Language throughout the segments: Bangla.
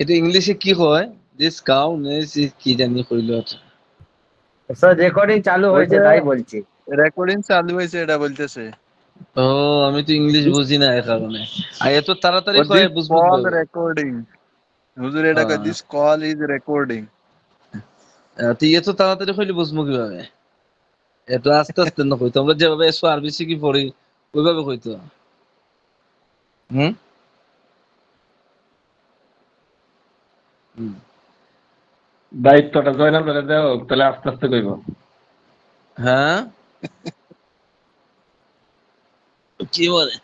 এটা ইংলিশে কি কয়? দিস কাউ নেস কি জানি কইলো। স্যার রেকর্ডিং চালু ওই হয়েছে যে তাই বলছি। রেকর্ডিং চালু হয়েছে এটা বলতেছে। ও, আমি তো ইংলিশ বুঝি না এ কারণে। আর এত তাড়াতাড়ি ও কয় দিস বুঝবো কল কিভাবে? রেকর্ডিং, হুজুর এটা কয় হ্যাঁ, দিস কল ইজ রেকর্ডিং। তো এত তাড়াতাড়ি কইলে বুঝবো কিভাবে? এত আস্তে আস্তে না কইতো, আমরা যেভাবে এসো আরবি শিখি পড়ি ওইভাবে কইতো। হুম হুম। দায়িত্বটা জয়নাল করে দাও, তাহলে আস্তে আস্তে কইব। হ্যাঁ, কি বলে?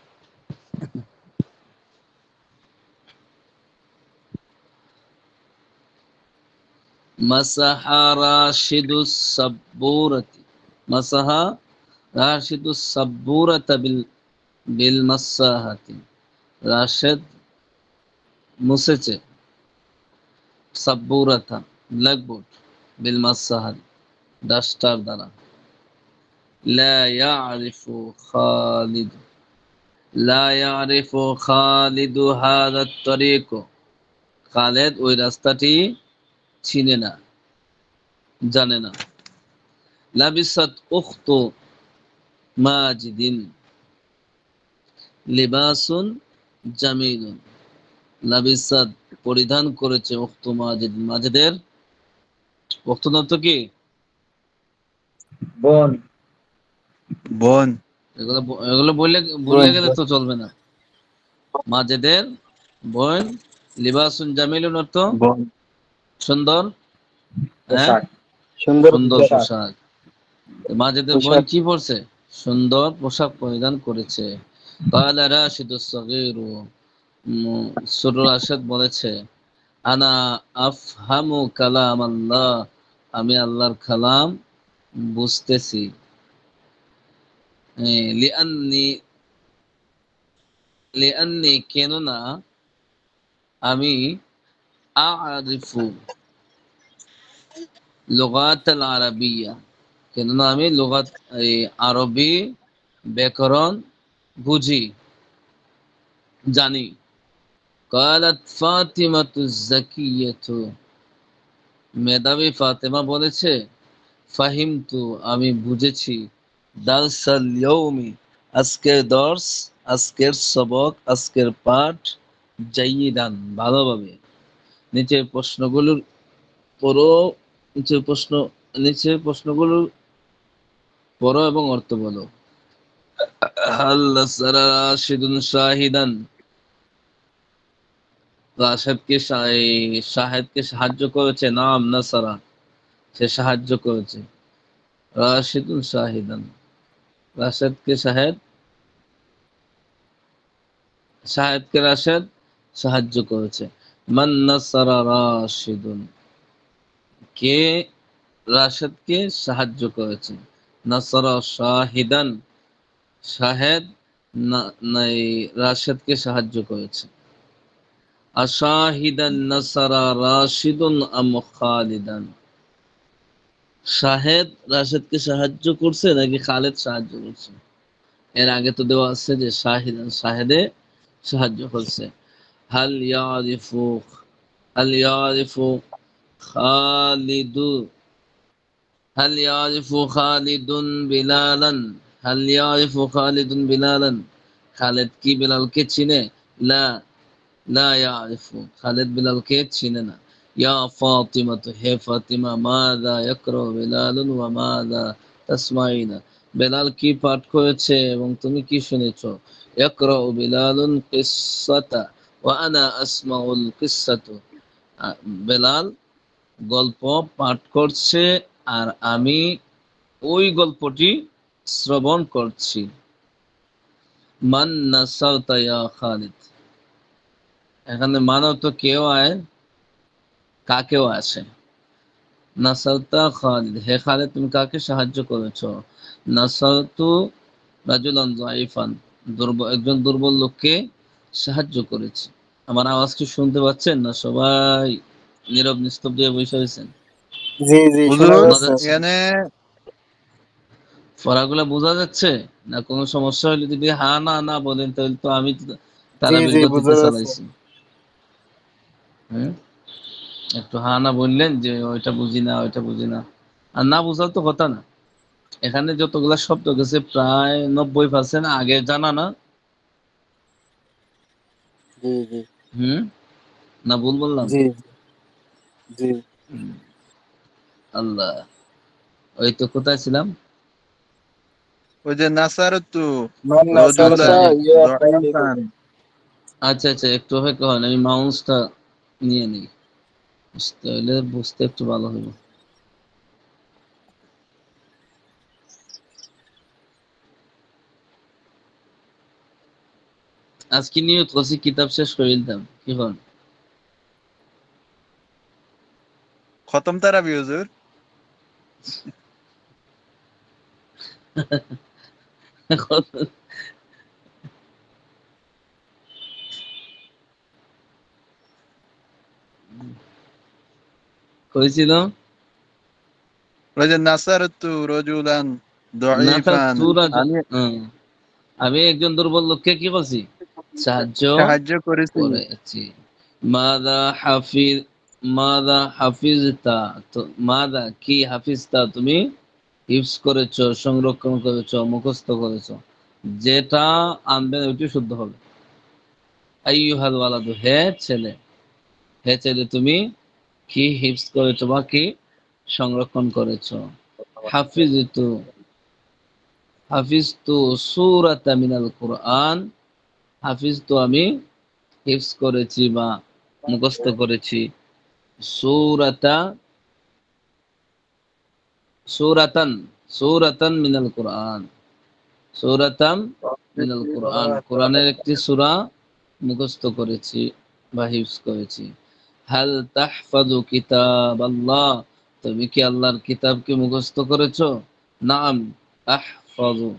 মাসাহা রাশিদুস সাব্বুরাতি, মাসাহা রাশিদুস সাব্বুরাতা বিল বিল মাসাহাতি। রাশেদ মুছেছে সাব্বুরাতা ব্ল্যাকবোর্ড বিল মাসাহাত ডাস্টার দ্বারা। লা ইয়ারিফু খালিদ, লা ইয়ারিফু খালিদু হাদা তরিক, খালেদ ওই রাস্তাটি চিনে না, জানে না। লাবিসাত উখতু মাজিদিন লিবাসুন জামিলুন, লাবিসাত পরিধান করেছে উখতু মাজিদ, মাজিদের উখতু অর্থ কি? বোন। বোন। এগুলো এগুলো বললে ভুলে গেলে তো চলবে না। মাজিদের বোন, লিবাসুন জামিলুন অর্থ বোন সুন্দর। হ্যাঁ, পোশাক। সুন্দর সুন্দর পোশাক। পোশাক। মাজিদের বোন পোশাক। কি পরছে? সুন্দর পোশাক পরিধান করেছে। কালা রাশিদুস সাগীরু, ছোট রাশেদ বলেছে, আনা আফহামু কালাম আল্লাহ, আমি আল্লাহর কালাম বুঝতেছি। লিআন্নি, লিআন্নি কেননা আমি আরিফু লুগাত আল আরবিয়া, কেননা আমি লুগাত আরবি ব্যাকরণ বুঝি, জানি। قالت ফাতিমাতু যাকিয়াতু, মেধাবী ফাতেমা বলেছে, ফাহিমতু আমি বুঝেছি, দারসাল ইয়াউমি আজকের দর্স, আজকের সবক, আজকের পাঠ, জাইয়িদান ভালোভাবে। নিচের প্রশ্নগুলোর পড়ো, নিচের প্রশ্ন, নিচের প্রশ্নগুলোর পড়ো এবং অর্থ বলো। হাল নাসারা রাশিদুন শাহিদান, রাশেদকে শাহেদকে সাহায্য করেছে, নাম নাসারা সে সাহায্য করেছে। রাশিদুন শাহিদান, রাশেদকে শাহেদ, শাহেদকে রাশেদ সাহায্য করেছে। মান নাসারা রাশিদুন, কে রাশেদকে সাহায্য করেছে। নাসারা শাহিদান, শাহেদ রাশেদকে সাহায্য করেছে। আশাহিদান নাসারা রাশিদুন আম খালিদান, শাহেদ রাশেদকে সাহায্য করছে নাকি খালেদ সাহায্য করছে? এর আগে তো দেওয়া আছে যে শাহিদান, শাহেদে সাহায্য করছে। হাল ইয়ারিফু, হাল ইয়ারিফু খালিদু, হাল ইয়ারিফু খালিদুন বিলালান, হাল ইয়ারিফু খালিদুন বিলালান, খালেদ কি বিলালকে চিনে? লা, লা ইয়ারিফু, খালেদ বিলালকে চিনে না। ইয়া ফাতিমাতু, হে ফাতিমা, মাযা ইয়াকরাউ বিলালুন ওয়া মাযা তাসমাঈনা, বেলাল কি পাঠ করেছে এবং তুমি কি শুনেছো? ইয়াকরাউ বিলালুন কিসসাতা ওয়া আনা আসমাউল কিসসাতু, বেলাল গল্প পাঠ করছে আর আমি ওই গল্পটি শ্রবণ করছি। মান নাসারতা ইয়া খালিদ, এখানে মানো তো কেউ আয়, কাকেও আসে। নাসারতা খালিদ, হে খালিদ তুমি কাকে সাহায্য করেছো? নাসারতু রাজুলান যায়িফান, দুর্বল, একজন দুর্বল লোককে সাহায্য করেছি। আমার আওয়াজ কি শুনতে পাচ্ছেন না? সবাই নীরব নিস্তব্ধ হয়ে বসে রয়েছেন। জি জি শোনা হুজুর শোনা যাচ্ছে। যাচ্ছে? এখানে পড়াগুলা বোঝা যাচ্ছে? না কোনো সমস্যা হলে যদি হ্যাঁ না না বলেন তাহলে তো আমি জি জি তারাবির বোঝা গতিতে যাচ্ছে। চালাইছি। হুম, একটু হা না বললেন যে ওইটা বুঝি না, ওইটা বুঝি না। আর না বুঝার তো কথা না। এখানে যতগুলা শব্দ গেছে প্রায় 90% আগে জানা না। জি জি হুম, না ভুল বললাম? জি জি হুম, আল্লাহ, ওই তো কোথায় ছিলাম? ওই যে নাসারতু মান আচ্ছা নাসারতা ইয়া তাইদু দাঈফান। আচ্ছা আচ্ছা, একটু অপেক্ষা করেন, আমি মাউসটা নিয়ে নিই, তাহলে বুঝতে একটু ভালো হবে। আজকে নিয়ত করছি কিতাব শেষ করে দিতাম, কি হন? খতম তারাবি হুজুর। কইছিল ওই যে নাসারতু রাজুলান না তার দাঈফান। সুরা আমি আমি একজন দুর্বল লোককে কি করছি? সাহায্য সাহায্য করেছি। করেছি। মাদা হাফিজ, মাদা হাফিজতা, তো মাদা কি হাফিজতা, তুমি হিফজ করেছো, সংরক্ষণ করেছো, মুখস্থ করেছো। যেটা আনবেন ওইটি শুদ্ধ হবে। আইয়ুহাল ওয়ালাদু, হে ছেলে, হে ছেলে তুমি কি হিফজ করেছো বা কি সংরক্ষণ করেছো। হাফিজতু, হাফিজতু সূরাতা মিনাল কুরআন, হাফিজতু আমি হিফজ করেছি বা মুখস্থ করেছি। সূরাতা, সূরাতান, সূরাতান মিনাল কুরআন, সূরাতাম মিনাল কুরআন, কোরআনের একটি সূরা মুখস্থ করেছি বা হিফজ করেছি। হাল তাহফাযু কিতাবাল্লাহ, তুমি কি আল্লাহর কিতাবকে মুখস্থ করেছো? নাম, আহফাযু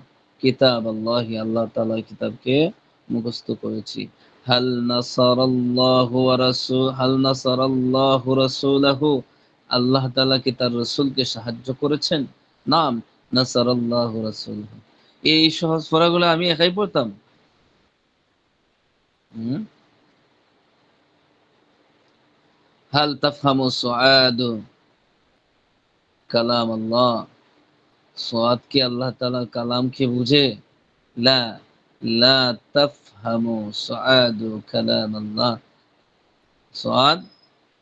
কিতাবাল্লাহি, আল্লাহ তাআলার কিতাবকে মুখস্থ করেছি। হাল নাসারাল্লাহু ওয়া রাসূল, হাল নাসারাল্লাহু রাসূলাহু, আল্লাহ তাআলা কি তার রাসূলকে সাহায্য করেছেন? নাম, নাসারাল্লাহু রাসূলাহু। এই সহজ সূরাগুলো আমি একাই পড়তাম। হুম, হাল তাফহামু সুআদু কালাম আল্লাহ, সুআদ কি আল্লাহ তাআলার কালাম কি বুঝে? লা, লা তাফহামু সুআদু কালাম আল্লাহ, সুআদ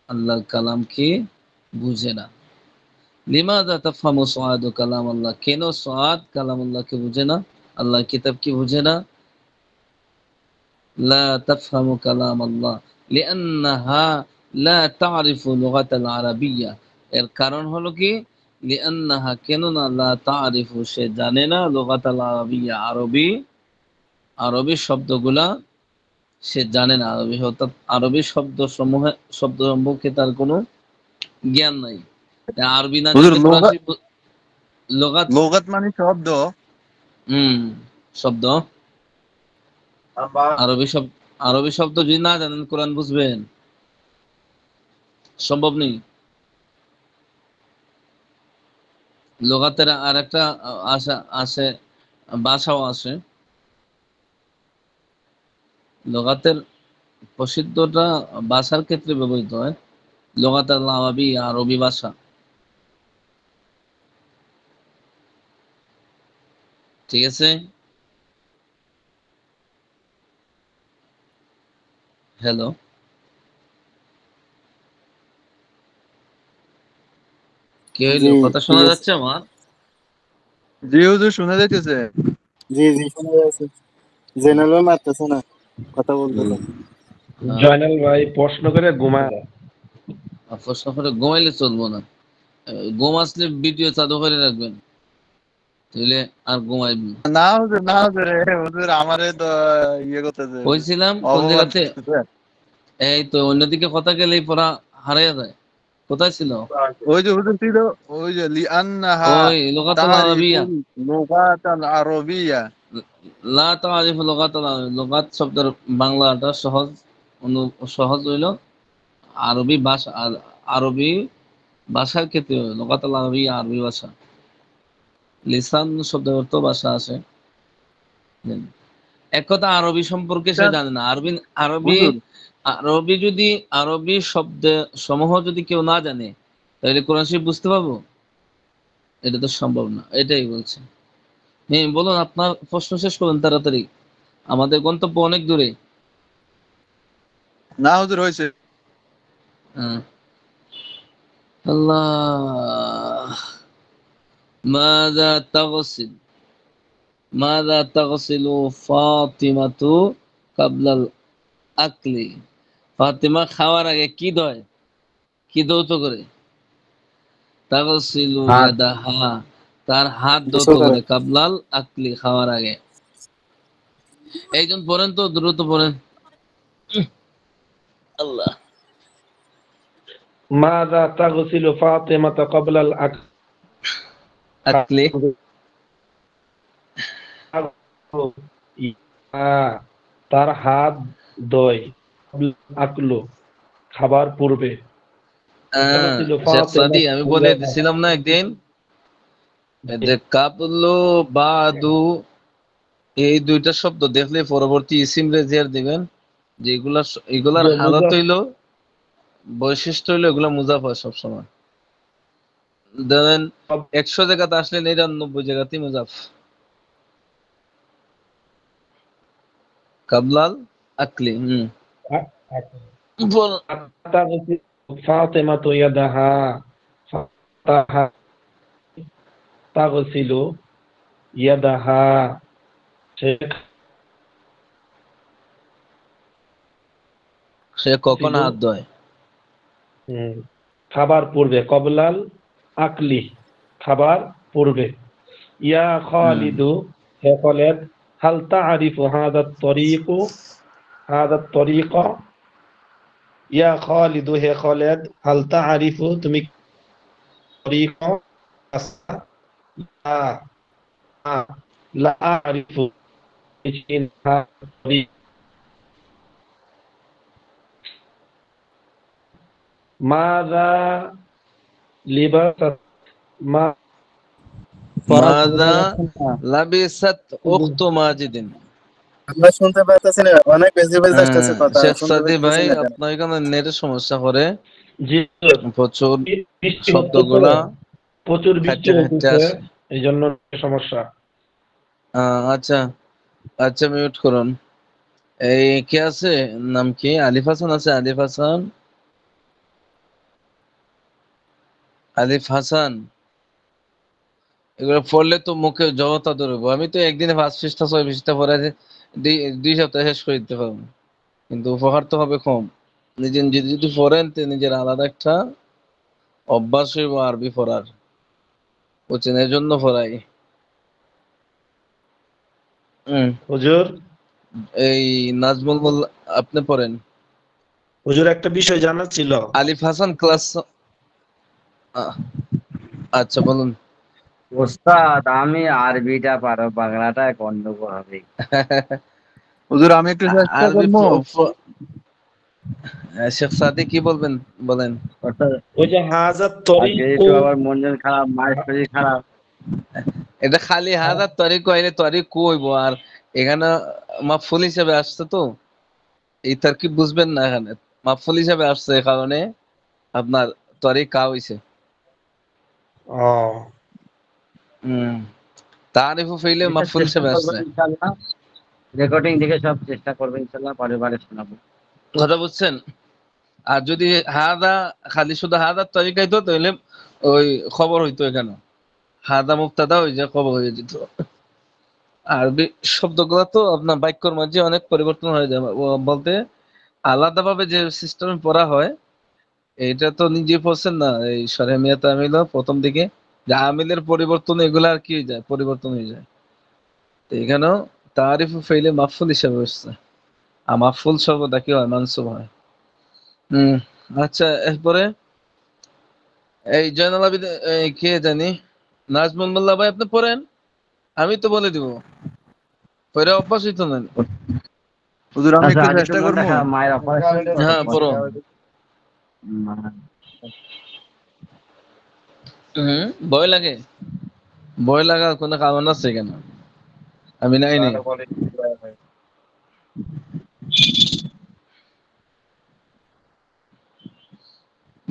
আল্লাহর কালাম কি বুঝে না। লিমাযা তাফহামু সুআদু কালাম আল্লাহ, কেন সুআদ কালাম আল্লাহকে বুঝে না, আল্লাহর কিতাব কি বুঝে না? লা তাফহামু কালাম আল্লাহ লিআন্নাহা লা তা'রিফু লুগাতাল আরাবিয়্যা, এর কারণ হলো কি? লিআন্নাহা, কেননা, লা তা'রিফু, সে জানে না, লুগাতাল আরাবিয়্যা, আরবি, আরবি শব্দগুলা সে জানে না। আরবি অর্থাৎ আরবি শব্দ সমূহে, শব্দ সম্পর্কে তার কোনো জ্ঞান নাই। তা আরবি না হুজুর জানলে লুগাত, ফরাসি লুগাত, লুগাত মানে শব্দ। হুম, শব্দ, আরবি শব্দ, আরবি শব্দ যদি না জানেন কোরআন বুঝবেন? সম্ভব নেই। লুগাতের আর একটা আশা আছে, ভাষাও আছে। লুগাতের প্রসিদ্ধটা ভাষার ক্ষেত্রে ব্যবহৃত হয়। লুগাত আল আরবি, আরবি ভাষা। ঠিক আছে? হ্যালো, কি জি হইলো? কথা ঠিক শোনা আছে। যাচ্ছে আমার? জি হুজুর শোনা যাইতেছে। জি জি শোনা যাচ্ছে। জেনারেল মারতেছে না, কথা বলতেছে। হ্যাঁ, জয়নাল ভাই প্রশ্ন করে ঘুমায়। প্রশ্ন করে ঘুমাইলে চলবো না। ঘুম আসলে ভিডিও চালু করে রাখবেন, তাহলে আর ঘুমাইবেন না। না হুজুর, না হুজুর, হুজুর আমারে তো ইয়ে করতেছে, কইছিলাম কোন অপমান জায়গাতে? করতেছে। এই তো অন্যদিকে কথা গেলেই পড়া হারিয়ে যায়। কোথায় ছিল? ওই যে হুজুর ছিল, ওই যে লিআন্নাহা ওই লুগাতুল আরাবিয়া, তারিফুল লুগাতাল আরবিয়া। লা তারিফু লুগাতুল আরাবিয়া, লুগাত শব্দের বাংলাটা সহজ, সহজ হইল আরবি ভাষা। আরবি ভাষার ক্ষেত্রে লুগাতুল আরবিয়া, আরবি ভাষা। লিসান শব্দের অর্থ ভাষা আছে। এক কথা আরবি সম্পর্কে সে জানে না। আরবি, আরবি হুজুর আরবি শব্দ সমূহ যদি কেউ না জানে তাহলে কোরআন শরীফ বুঝতে পারবো? এটা তো সম্ভব না, এটাই বলছে। হ্যাঁ বলুন, আপনার প্রশ্ন শেষ করুন তাড়াতাড়ি, আমাদের গন্তব্য অনেক দূরে। না হুজুর হয়েছে। হ্যাঁ। আল্লাহ, মাযা তাগসিল মাযা তাগসিলু ফাতিমাতু কাবলাল আকলি। ফাতিমা খাওয়ার আগে কি ধয়, কি ধৌত করে? তাগসিলু হাত। ইয়াদাহা, তার হাত ধৌত গোসল করে। করে, কাবলাল আকলি, খাওয়ার আগে। একজন পড়েন তো, দ্রুত পড়েন। আল্লাহ। ماذا تغسل فاطمة قبل الأكل আকলি। তার হাত ধোয় আকলু খাবার পূর্বে তাগসিল শেখ ফাতিমা সাদি, আমি বলে দিছিলাম না একদিন, যে কাবলু বাদু এই দুইটা শব্দ দেখলে পরবর্তী ইসিম রেজিয়ার দিবেন, যে এগুলার হালত হইলো, বৈশিষ্ট্য হইলো এগুলা মুজাফ হয় সবসময়। ধরেন 100 জায়গাতে আসলে 99 জায়গাতেই মুজাফ। কাবলাল আকলি। বল। তাগসিল ফাতিমা ইয়াদাহা ফাতাহা তাগসিল ইয়াদাহা সে কখন হাত ধোয়? খাবার পূর্বে, কবলাল আকলি খাবার পূর্বে। ইয়া খালিদু হে খালিদ, হাল তা'রিফু হাদা তরিকা ইয়া খালিদু হে খালিদ, হাল তা'রিফু তুমি তরিকা লা আরিফু মাযা লিবাসাত মা মাযা লাবিসাত উখতু মাজিদিন। আমরা শুনতে পাইতেছি না, অনেক বেশি বেশি আসতেছে কথা, শেখ শুনতে সাদি পাইতেছি ভাই, না কেন? আপনার এখানে নেটের সমস্যা করে, জি প্রচুর বৃষ্টি হচ্ছে তো, শব্দগুলা প্রচুর বৃষ্টি হাঁটতে হাঁটতে হচ্ছে, আসে। এই জন্য সমস্যা। আচ্ছা আচ্ছা, মিউট করুন। এই কে আছে, নাম কি? আলিফ হাসান আছে, আলিফ হাসান, আলিফ হাসান। এগুলো পড়লে তো মুখে জড়তা ধরবো। আমি তো একদিনে 5 পৃষ্ঠা 6 পৃষ্ঠা পড়ে 2 সপ্তাহে শেষ করে দিতে পারবো, কিন্তু উপকার তো হবে কম। নিজে নিজে যদি পড়েন তো নিজের আলাদা একটা অভ্যাস হইব আরবি পড়ার, বুঝছেন? এর জন্য পড়াই। হুজুর এই নাজমুল মোল্লা, আপনি পড়েন। হুজুর একটা বিষয় জানার ছিল। আলিফ হাসান ক্লাস। আচ্ছা বলুন। ওস্তাদ, আমি আরবিটা পারো, বাংলাটা গন্ডগোল হবে। হুজুর আমি একটু চেষ্টা আরবি করবো। শেখ সাদি কি বলবেন, বলেন। ওস্তাদ, ওই যে হাজার আজকে তরিকু, একটু আবার মন টন খারাপ, মায়ের শরীর খারাপ। এটা খালি হাজার তরিক কইলে তরিক কইবো, আর এখানে মাফুল হিসেবে আসছে তো, এই তারকিব বুঝবেন না। এখানে মাফুল হিসেবে আসছে, এই কারণে আপনার তরিকা হইছে। তারিফু ফেইলে এটা মাফুল চেষ্টা হিসেবে করবেন আসছে। ইনশাআল্লাহ, রেকর্ডিং দেখে সব চেষ্টা করবেন ইনশাআল্লাহ, পরের বারে শোনাবো। কথা বুঝছেন? আর যদি হাদা খালি শুধু হাদার তরিকাই তো, তাহলে ওই খবর হইতো এখানে, হাদা মুক্তাদা ওই যে খবর হয়ে যেত। আরবি শব্দগুলো তো আপনার বাক্যর মাঝে অনেক পরিবর্তন হয়ে যায়, বলতে আলাদাভাবে যে সিস্টেমে পড়া হয়, এটা তো নিজে পড়ছেন না, এই শরমিয়াত আমিল প্রথম দিকে, যে আমিলের পরিবর্তন এগুলা আর কি হয়ে যায়, পরিবর্তন হয়ে যায়। তো এখানেও তারিফ ফেইলে মাফুল হিসাবে আসছে, আর মাফুল সর্বদা কি হয়, মানসুব হয়। আচ্ছা, এরপরে এই জয়নাল আবিদিন, কে জানি, নাজমুল মোল্লা ভাই আপনি পড়েন, আমি তো বলে দিব, পড়ে অভ্যাস হইতো না। হুজুর আমি আচ্ছা, একটু আজ একটু চেষ্টা মনটা করবো। খারাপ, মায়ের অপারেশন তো। হ্যাঁ পড়ো। ভয় লাগে, ভয় লাগার কোনো কারণ আছে কেন? আমি নাই।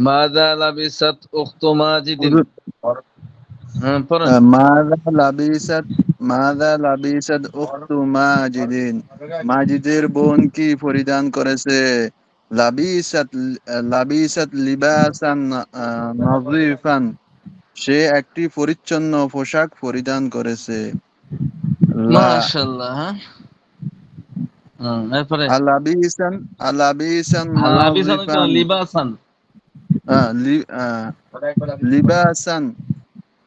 মাযা লাবিসাত উখতু মাজিদিন। হুজুর, পড়েন। মাযা লাবিসাত উখতু মাজিদিন, মাজিদের বোন কি পরিধান করেছে? লাবিসাত লাবিসাত লিবাসান নাযিফান, সে একটি পরিচ্ছন্ন পোশাক পরিধান করেছে। লা মাশাআল্লাহ। এরপরে আলাবিসান আলাবিসান লাবিসান হচ্ছে নাযিফান, লিবাসান। লিবাসান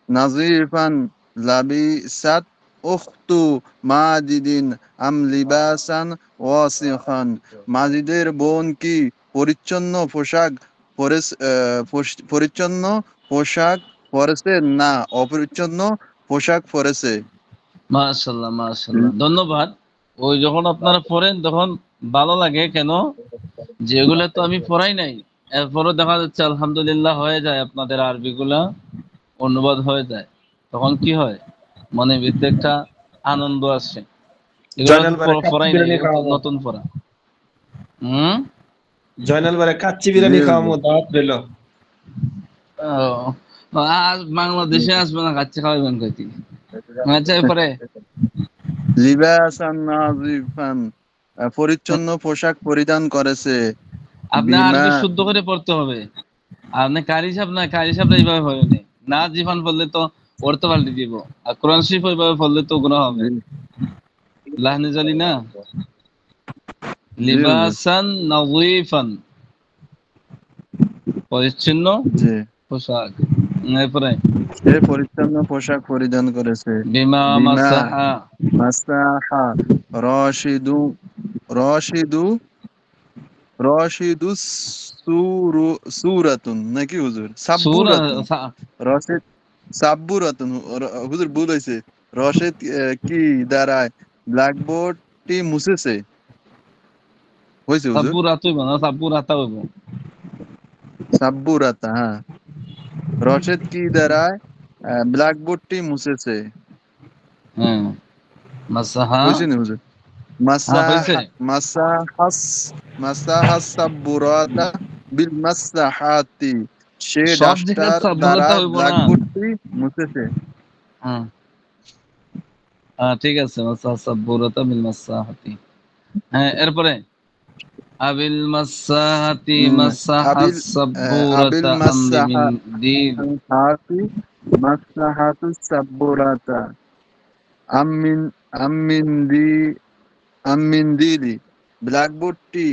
নাযিফান, লাবিসাত উখতু মাজিদিন আম লিবাসান ওয়াসিখান, মাজিদের বোন কি পরিচ্ছন্ন পোশাক পরিচ্ছন্ন পোশাক পরেছে না অপরিচ্ছন্ন পোশাক পরেছে? মাশাআল্লাহ মাশাআল্লাহ, ধন্যবাদ। ওই যখন আপনারা পড়েন তখন ভালো লাগে কেন, যেগুলো তো আমি পড়াই নাই, এরপরও দেখা যাচ্ছে আলহামদুলিল্লাহ হয়ে যায়, আপনাদের আরবিগুলা অনুবাদ হয়ে যায়, তখন কি হয়, মনের ভিতরে একটা আনন্দ আসে। এগুলো তো জয়নাল বারে কাচ্চি পড়াই নাই, বিরিয়ানি এগুলো তো খাওয়াবো। নতুন পড়া। হুম। জয়নাল বারে কাচ্চি জি বিরিয়ানি হুজুর। খাওয়াবো, দাওয়াত রইলো। আজ বাংলাদেশে আসবে না, কাচ্চি খাওয়াবেন কই তিনি? আচ্ছা এরপরে লিবাসান নাযিফান, পরিচ্ছন্ন পোশাক পরিধান করেছে। আপনি বিমা আরবি শুদ্ধ করে পড়তে হবে। আপনি কারি সাহেব না, কারি সাহেব এইভাবে পড়েনি, না জিফান পড়লে তো অর্থ পাল্টে দিব, আর কোরআন শরীফ ওইভাবে পড়লে তো গুনাহ হবে। লাহনে জালি না, জি হুজুর। লিবাসান নাযিফান, পরিচ্ছন্ন জি, পোশাক। এরপরে সে পরিচ্ছন্ন পোশাক পরিধান করেছে। বিমা বিমা মাসাহা, মাসাহা রশিদু রশিদু রশিদু সুরাতুন নাকি হুজুর? সূরা সাব্বুরাতুন। রশিদ সাব্বুরাতুন, হুজুর ভুল হয়েছে। রশিদ কি দ্বারায় ব্ল্যাকবোর্ডটি মুছেছে? হয়েছে হুজুর? সাব্বুরাত হইব না, সাব্বুরাতা হইব। সাব্বুরাতা, হ্যাঁ। রশিদ কি দ্বারায় ব্ল্যাকবোর্ডটি মুছেছে? হ্যাঁ, মাসাহা। হয়েছে না হুজুর? হ্যাঁ হয়েছে। মাসাহাস মাসাহাস সাব্বুরাতা বিল মাসাহাতি, সে সব জায়গায় ডাস্টার দ্বারা সাব্বুরাতা হইব না। ব্ল্যাকবোর্ডটি মুছেছে। হ্যাঁ, হ্যাঁ ঠিক আছে, মাসাহা সাব্বুরাতা বিল মাসাহাতি। হ্যাঁ এরপরে আবিল মাসাহাতি উম, মাসাহা আবিল আবিল সাব্বুরাতা আম বিমিন দিল। মাসাহাতি মাসাহাতু সাব্বুরাতা আমিন আমিন আমিন দিলি, ব্ল্যাকবোর্ডটি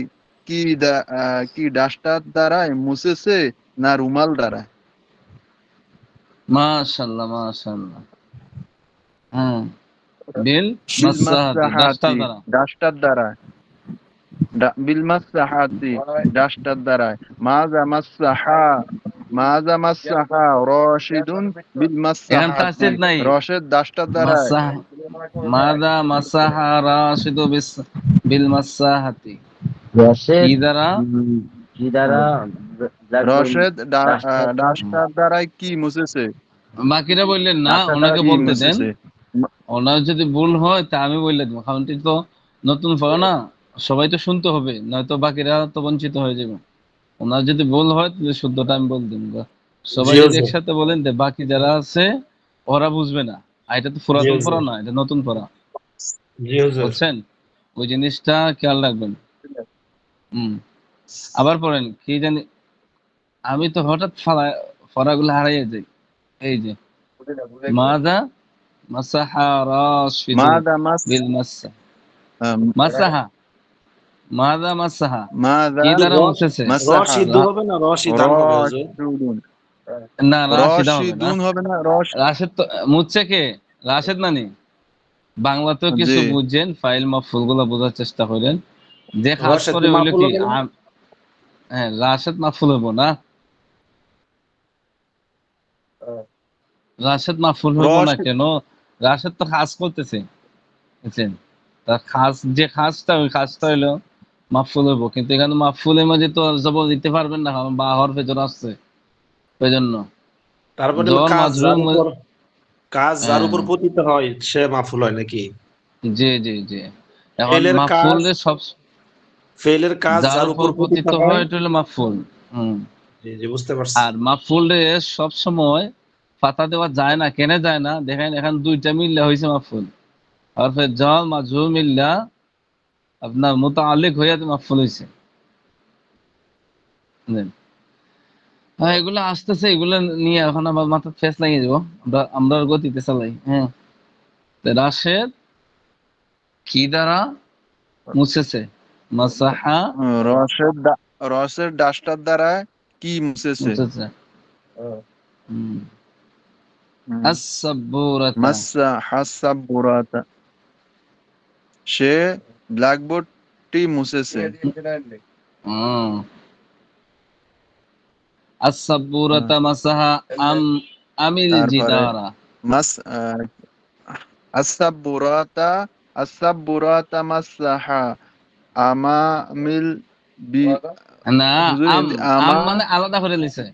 কি ডাস্টার দ্বারাই মুছেছে না রুমাল দ্বারা? মাশাআল্লাহ মাশাআল্লাহ। হ্যাঁ, বিল বিল মাসাহাতি, ডাস্টার মাসাহাতি, দ্বারা। ডাস্টার দ্বারা। বিল মাসাহাতি, ডাস্টার দ্বারা। মাজা মাসাহা মাজা মাসাহা রশিদুন বিল এখানে মাসাহাতি, তাসদীদ নাই। রশিদ ডাস্টার দ্বারা। মাসাহ, মাদা মাসাহা রাশিদু বিল মাসাহাতি, কি রশেদ দ্বারা? কি দ্বারা ব্ল্যাকবোর্ড রশিদ ডাস্টারটা ডাস্টার দ্বারাই কি মুছেছে? বাকিরা বললেন না, ডাস্টার দ্বারা ওনাকে কি বলতে দেন। মুছেছে? ওনার যদি ভুল হয় তা আমি বললে দেবো, কারণ এটি তো নতুন পড়া না, সবাই তো শুনতে হবে, নয়তো বাকিরা তো বঞ্চিত হয়ে যাবে। ওনার যদি ভুল হয় তাহলে শুদ্ধটা আমি বল দিব। সবাই জি যদি হুজুর, একসাথে বলেন যে বাকি যারা আছে ওরা বুঝবে না, আর এটা তো জি পুরাতন হুজুর, পড়া না, এটা নতুন পড়া। জি হুজুর। বুঝছেন? ওই জিনিসটা খেয়াল রাখবেন। হুম। আবার পড়েন কি জানি, আমি তো হঠাৎ পড়াগুলো হারাইয়া যাই। এই যে মাদা মাসাহা রাশিদু মাদা মাস বিল মাসা, আম, মাসাহা, মাদা মাসাহা, মাদা কি দ্বারা র মুছেছে? মাসাহা রশিদু হবে না রশিদান হবে হুজুর। রশিদুন না রাশিদা হবে না। রশিদুন হবে না রাশেদ তো মুচ্ছে কে? রাশেদ নানি। বাংলাতেও জি কিছু বুঝছেন, ফাইল মাফুল গুলো বোঝার চেষ্টা করেন। যে খাস রশেদ করে কি হইলো মাফুল কি হবে না? হ্যাঁ, রাশেদ মাফুল হইব না, রাশেদ মাফুল হইব না রশিদ কেন? রাশেদ তো খাস করতেছে, বুঝছেন? তার খাস যে খাসটা, ওই খাসটা হইলো মাফুল হইব, কিন্তু এখানে মাফুলের মাঝে তো জবর দিতে পারবেন না, কারণ বা হরফে জোর আসছে, ওই জন্য তারপরে হলো জ্বর কাজ মাজরুর যার উপর কাজ যার হ্যাঁ, উপর পতিত হয় সে মাফুল হয় নাকি? জি জি জি। এখন ফেলের কাজ মাফুলের সব ফেলের কাজ যার যার উপর উপর পতিত পতিত হয়। হয় এটা হলো মাফুল। হুম। জি জি বুঝতে পারছি। আর মাফুলে সব সময় ফাতা দেওয়া যায় না, কেন যায় না? দেখেন এখন দুইটা মিল্লা হয়েছে মাফুল, হরফে জল মাজহুর মিল্লা আপনার মুতাআল্লিক হইয়া মাফুল হয়েছে। বুঝলেন? হ্যাঁ, এগুলো আসতেছে, এগুলো নিয়ে এখন আবার মাথা ফেস লাগিয়ে যাবো। আমরা আর গতিতে চালাই। হ্যাঁ, তো রাশেদ কি দ্বারা মুছেছে? মাসাহা রসের রসের ডাস্টার দ্বারা কি মুছেছে? মুছেছে। হুম। হুম। আস-সাব্বুরাতা। মাসা হাসাবুরাতা, সে ব্ল্যাকবোর্ডটি মুছেছে। হুম। আস-সাব্বুরাতা হুম। মাসাহা আমিল তারপরে জিদারা। মাস আসাবুরাতা, আসাবুরাতা মাসাহা আমামিল বি, না, হুজুর আম হিন্দি আম মানে আলাদা করে লিছে,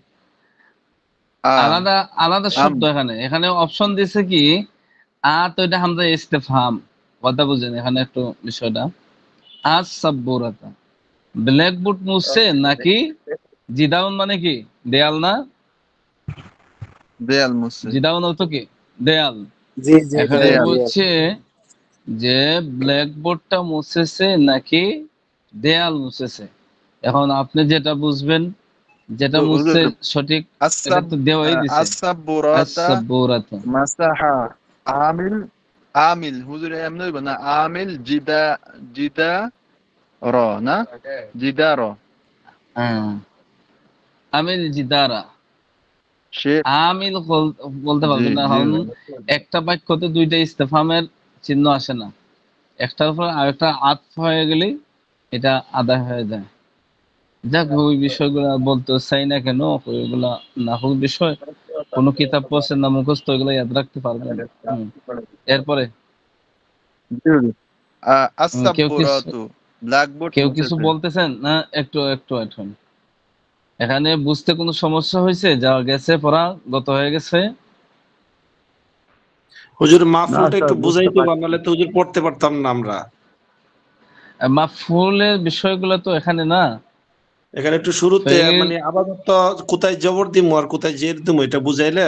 আলাদা আলাদা আম শব্দ। এখানে এখানে অপশন দিছে কি, তো এটা হামজা ইস্তেফহাম। কথা বুঝেন এখানে একটু বিষয়টা। আস-সাব্বুরাতা ব্ল্যাকবোর্ড মুছছে নাকি জিদাউন মানে কি দেয়াল না? দেয়াল মুছে। জিদাউন অর্থ কি দেয়াল। জি জি এখানে দেয়াল দেয়াল। দেয়াল। বলছে যে ব্ল্যাকবোর্ডটা মুছেছে নাকি দেয়াল মুছেছে। এখন আপনি যেটা বুঝবেন, যেটা মুছছে হুজুর সঠিক, এটা আসাব তো দেওয়াই দিছে। আসাবুরাতা আস-সাব্বুরাতা। মাসাহা আমিল, আমিল হুজুর এমনি হইব না, আমিল জিদা, জিদা র না, জিদা র, হ্যাঁ, আমিল জিদারা। সে আমিল বলতে জি পারবেন না, জি কারণ একটা বাক্যতে দুইটা ইস্তেফামের চিহ্ন আসে না। একটার উপর আরেকটা আতফ হয়ে গেলেই এটা আদায় হয়ে যায়। যাক, ওই বিষয়গুলো বলতে চাই না কেন, ওইগুলা নাহুর বিষয়। কোন কিতাব পড়ছেন না মুখস্থ, ওইগুলো ইয়াদ রাখতে পারবেন। হুম। এরপরে জি হুজুর। কেউ কিছু আসাবুরাতু ব্ল্যাকবোর্ড কেউ কিছু মুছেছে। বলতেছেন না? একটু একটু একটু এখানে বুঝতে কোনো সমস্যা হয়েছে? যা গেছে পড়া গত হয়ে গেছে। হুজুর না মাহফুলটা স্যার একটু বুঝতে বুঝাইতে পারছি। পারলে তো হুজুর পড়তে পারতাম না আমরা। মাফুলের বিষয়গুলো তো এখানে না। এখানে একটু শুরুতে ফেইল, মানে আপাতত কোথায় জবর দিমু আর কোথায় জের দিমু এটা বুঝাইলে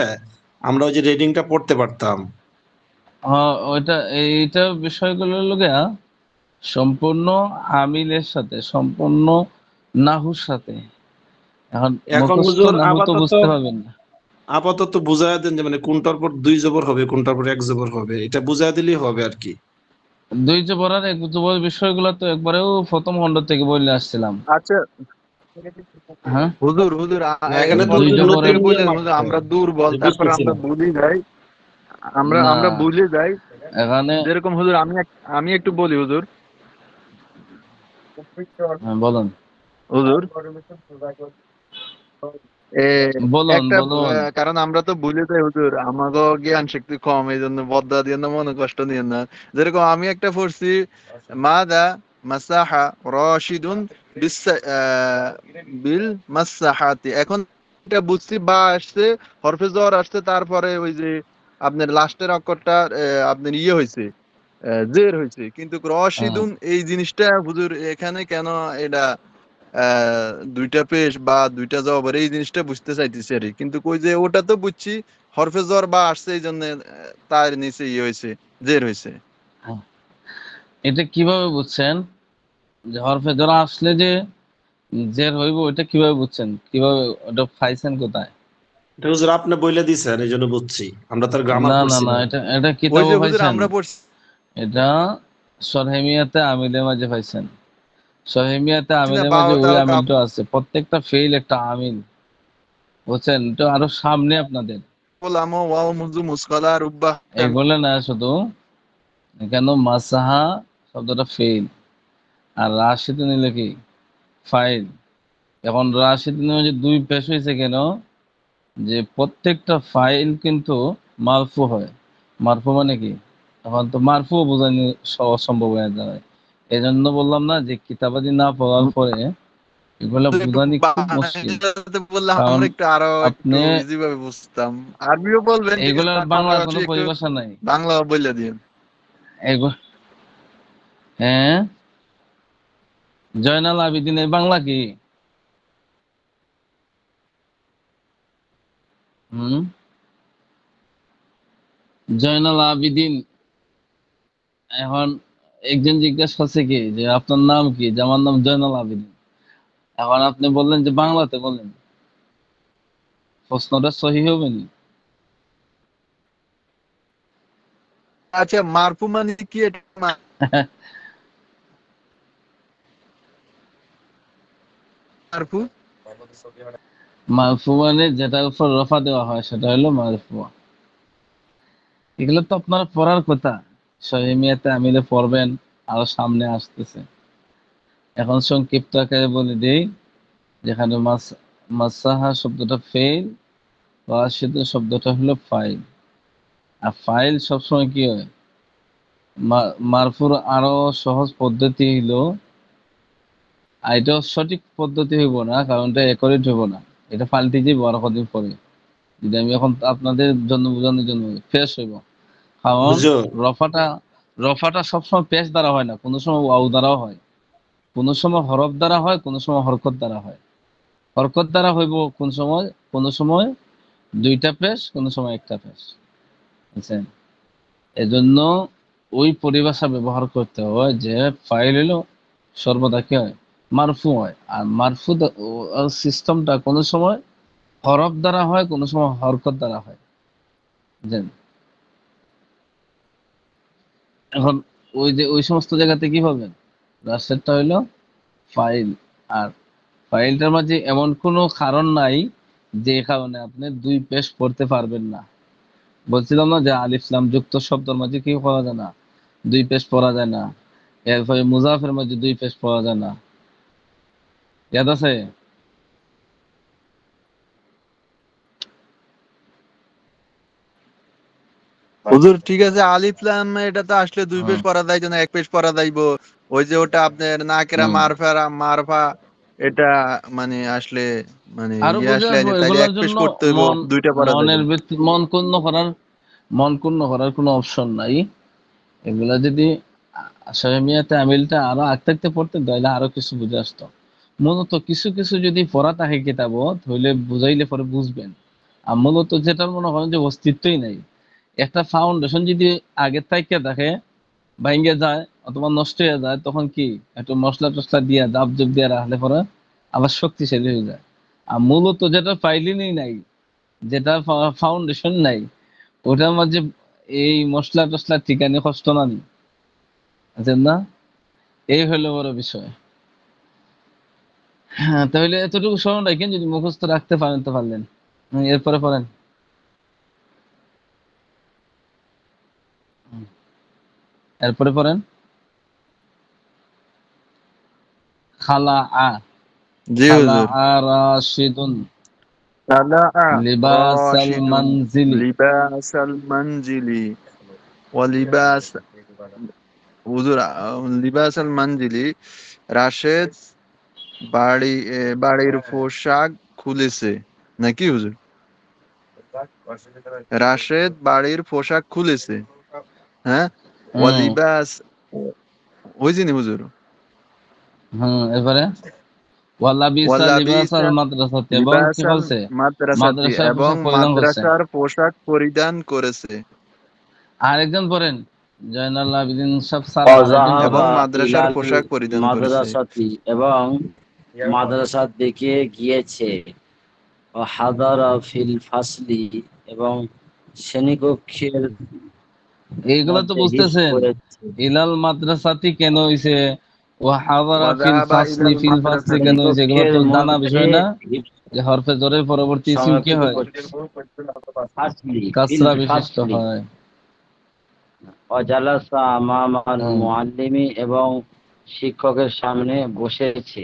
আমরা ওই যে রেডিংটা পড়তে পারতাম। ওইটা এইটা বিষয়গুলো লোকে সম্পূর্ণ আমিলের সাথে, সম্পূর্ণ নাহুর সাথে। এখন এখন মুখস্থ হুজুর নাহু তো আপাতত বুঝতে পারবেন না। আপাতত বুঝাইয়া দেন যে মানে কোনটার পর দুই জবর হবে কোনটার পর এক জবর হবে, এটা বুঝাইয়া দিলেই হবে আর কি। দুই জবর আর এক জবর বিষয়গুলো তো একবারেও প্রথম খণ্ড থেকে বলে আসছিলাম। আচ্ছা হ্যাঁ, হুজুর, হুজুর না এখানে তো দুই হুজুর শুরু নতুন জবরের থেকে বলে নিয়ম দেন হুজুর, আসছে, আমরা দুর্বল, যে তারপরে বুঝতেছি আমরা না। ভুলে যাই, আমরা না, আমরা ভুলে যাই। এখানে যেরকম হুজুর আমি একটু বলি হুজুর। বলুন হুজুর এ বলুন একটা বলুন। কারণ আমরা তো ভুলে যাই হুজুর, আমাকে জ্ঞান শক্তি কম, এই জন্য বদলা দিয়ে না, মনে কষ্ট নিয়ে না। যেরকম আমি একটা পড়ছি, মাদা মাসাহা রশিদুন বিল মাসাহাতি, এখন এটা বুঝছি বা আসছে, হরফে জ্বর আসছে, তারপরে ওই যে আপনার লাস্টের অক্ষরটা আপনার ইয়ে হয়েছে, জের হয়েছে, কিন্তু হ্যাঁ, রশিদুন এই জিনিসটা হুজুর এখানে কেন এটা দুইটা পেশ বা দুইটা জবর, এই জিনিসটা বুঝতে চাইতেছি আর কি। কিন্তু কই যে ওটা তো বুঝছি হরফে জ্বর বা আসছে, এই জন্য তার নিচে ইয়ে হয়েছে, জের হয়েছে। হ্যাঁ। এটা কিভাবে বুঝছেন যে হরফে ধরা আসলে যে জের হইব? ওইটা কিভাবে বুঝছেন? কিভাবে ওটা পাইছেন কোথায়? এটা হুজুর আপনি বইলে দিছেন এই জন্য বুঝছি, আমরা তার গ্রামার না না পড়ছি না, না। এটা এটা ওই যে কিতাবও হুজুর পাইছেন। আমরা পড়ছি। এটা সরহেমিয়াতে আমিলের মাঝে পাইছেন। সরহেমিয়াতে না আমিলের মাঝে বাও ওই দাও কাপ আমিলটা আছে, প্রত্যেকটা ফেইল একটা আমিল। বুঝছেন? এটা আরো সামনে আপনাদের। বললাম, ওয়াও মুজু মুসকালা রুব্বা। এগুলো না শুধু, কেন মাসাহা শব্দটা ফেইল, আর রাশিদ নিলে কি ফাইল। এখন রাশিদ যে দুই পেশ হয়েছে কেন? যে প্রত্যেকটা ফাইল কিন্তু মারফু হয়। মারফু মানে কি? এখন তো মারফু বোঝানো অসম্ভব হয়ে যায়। এই জন্য বললাম না যে কিতাবাদি না পড়ার পরে এগুলা একটু বোঝানি খুব মুশকিল। বাংলাতে বললে কারণ আমরা একটু আরো একটু আপনি ইজি ভাবে বুঝতাম। আরবিও বলবেন ঠিক আছে, এগুলার বাংলা কোনো পাশাপাশি একটু পরিভাষা নাই। বাংলা বলে দিন। এগু হ্যাঁ, জয়নাল আবেদিনের বাংলা কি? হুম, জয়নাল আবিদিন। এখন একজন জিজ্ঞাসা করছে কি যে আপনার নাম কি, যে আমার নাম জয়নাল আবিদিন। এখন আপনি বললেন যে বাংলাতে বলেন, প্রশ্নটা সহি হবে নি? আচ্ছা, মারফু মানে কি এটা? মারফু মারফু মানে যেটার উপর রফা দেওয়া হয় সেটা হলো মারফু। এগুলো তো আপনার পড়ার কথা, সহিমিয়াতে আমিলে পড়বেন, আরো সামনে আসতেছে। এখন সংক্ষিপ্ত আকারে বলে দিই, যেখানে মাসাহা শব্দটা ফেল, ওয়াশিদ শব্দটা হলো ফাইল। আর ফাইল সবসময় কি হয়, মারফুর আরো সহজ পদ্ধতি হলো, আর এটাও সঠিক পদ্ধতি হইব না, কারণ এটা একরেট হইব না, এটা পাল্টে যাবো আরো কদিন পরে। যদি আমি এখন আপনাদের জন্য বোঝানোর জন্য ফ্রেশ হইব, কারণ হুজুর রফাটা রফাটা সবসময় পেশ দ্বারা হয় না, কোনো সময় ওয়াও দ্বারাও হয়, কোনো সময় হরফ দ্বারা হয়, কোনো সময় হরকত দ্বারা হয়। হরকত দ্বারা হইব কোন সময় দুইটা পেশ, কোন সময় একটা পেশ, বুঝছেন? এজন্য ওই পরিভাষা ব্যবহার করতে হয় যে ফাইল হলো সর্বদা কি হয়, মারফু হয়। আর মারফু সিস্টেমটা কোন সময় হরফ দ্বারা হয়, কোন সময় হরকত দ্বারা হয়, বুঝছেন? এখন ওই যে ওই সমস্ত জায়গাতে কি পাবেন, রাষ্ট্রেরটা হইলো ফাইল। আর ফাইলটার মাঝে এমন কোনো কারণ নাই যে কারণে আপনি দুই পেশ পড়তে পারবেন না। বলছিলাম না যে আলিফ লাম যুক্ত শব্দের মাঝে কি পড়া যায় না, দুই পেশ পড়া যায় না। এরপরে মুজাফের মাঝে দুই পেশ পড়া যায় না, ইয়াদ আছে? হুজুর ঠিক আছে, আলিফ লাম এটা তো আসলে দুই পেজ হুম পড়া যায় না, এক পেজ পড়া যাইবো। ওই যে ওটা আপনার নাকেরা হুম। মারফা, এটা মানে আসলে মানে আরো ইয়ে বুঝে আসলে আসবো, তাইলে এগুলোর এক পেজ জন্য করতে হইব, মন দুইটা পড়া যাইব মনের না। ভিতর মন ক্ষুণ্ণ করার কোনো অপশন নাই। এগুলা যদি আসামিয়াতে আমিলটা আরো আগ থাকতে পড়তে তাহলে আরো কিছু বুঝে আসতো। মূলত কিছু কিছু যদি পড়া থাকে কিতাব, তাহলে বুঝাইলে পরে বুঝবেন। আর মূলত যেটা মনে করেন যে অস্তিত্বই নাই, একটা ফাউন্ডেশন যদি আগে থেকে থাকে, ভাঙ্গে যায় অথবা নষ্ট হয়ে যায়, তখন কি একটু মশলা টসলা দিয়া জাপ জুপ দিয়া রাখলে পরে আবার শক্তিশালী হয়ে যায়। আর মূলত যেটা ফাইলিনই নাই, যেটা ফাউন্ডেশন নাই, ওটার মাঝে এই মশলা টসলা ঠিকানি কষ্ট না নি, বুঝছেন না? এই হলো বড় বিষয়। হ্যাঁ, তাহলে এতটুকু স্মরণ রাখেন, যদি মুখস্থ রাখতে পারেন তো পারলেন। এরপরে পড়েন। হুম, এরপরে পড়েন। খালা আ, জি খালা হুজুর। আ রাশিদুন সালাআ লিবাসাল রাশিদুন মানজিলি। লিবাসাল মানজিলি ওয়া লিবাস, হুজুর লিবাসাল মানজিলি, রাশেদ বাড়ির পোশাক খুলেছে নাকি হুজুর? রাশেদ বাড়ির পোশাক খুলেছে, হ্যাঁ। হুম ওয়ালিবাস হয়েছে নি হুজুর? হুম। এরপরে ওয়ালাবিসা লিবাসাল ওয়ালাবিসা মাদ্রাসাতে, এবং কি লিবাসাল বলছে, মাদ্রাসাতি, মাদ্রাসার এবং পোশাক পরিধান করছে। মাদ্রাসার পোশাক পরিধান করেছে। আরেকজন পড়েন, জয়নাল আবেদিন সব সারা, আরেকজন এবং ওয়াজাহাবা পড়েন। মাদ্রাসার ইলাল পোশাক পরিধান করেছে। মাদ্রাসাতি, এবং মাদ্রাসার দিকে গিয়েছে। ও হাদারা ফিল ফাসলি, এবং শ্রেণীকক্ষের এইগুলা তো মধ্যে হিস বুঝতেছেন। করেছে। ইলাল মাদ্রাসাতি কেন হইছে, ও হাদারা ওয়াজাহাবা ইলাল ফিল ফাসলি মাদ্রাসাতি। কেন হইছে, এগুলো শ্রেণীকক্ষের তো জানা মধ্যে বিষয় না, হিস যে হরফে জরের পরবর্তী ইসিম কি সংরক্ষিত হয়, করছে। ফাসলি ফিল কাসরা বিশিষ্ট ফাসলি হয়। অজালাসা আমামাল হুম মুআল্লিমি, এবং শিক্ষকের সামনে বসেছে।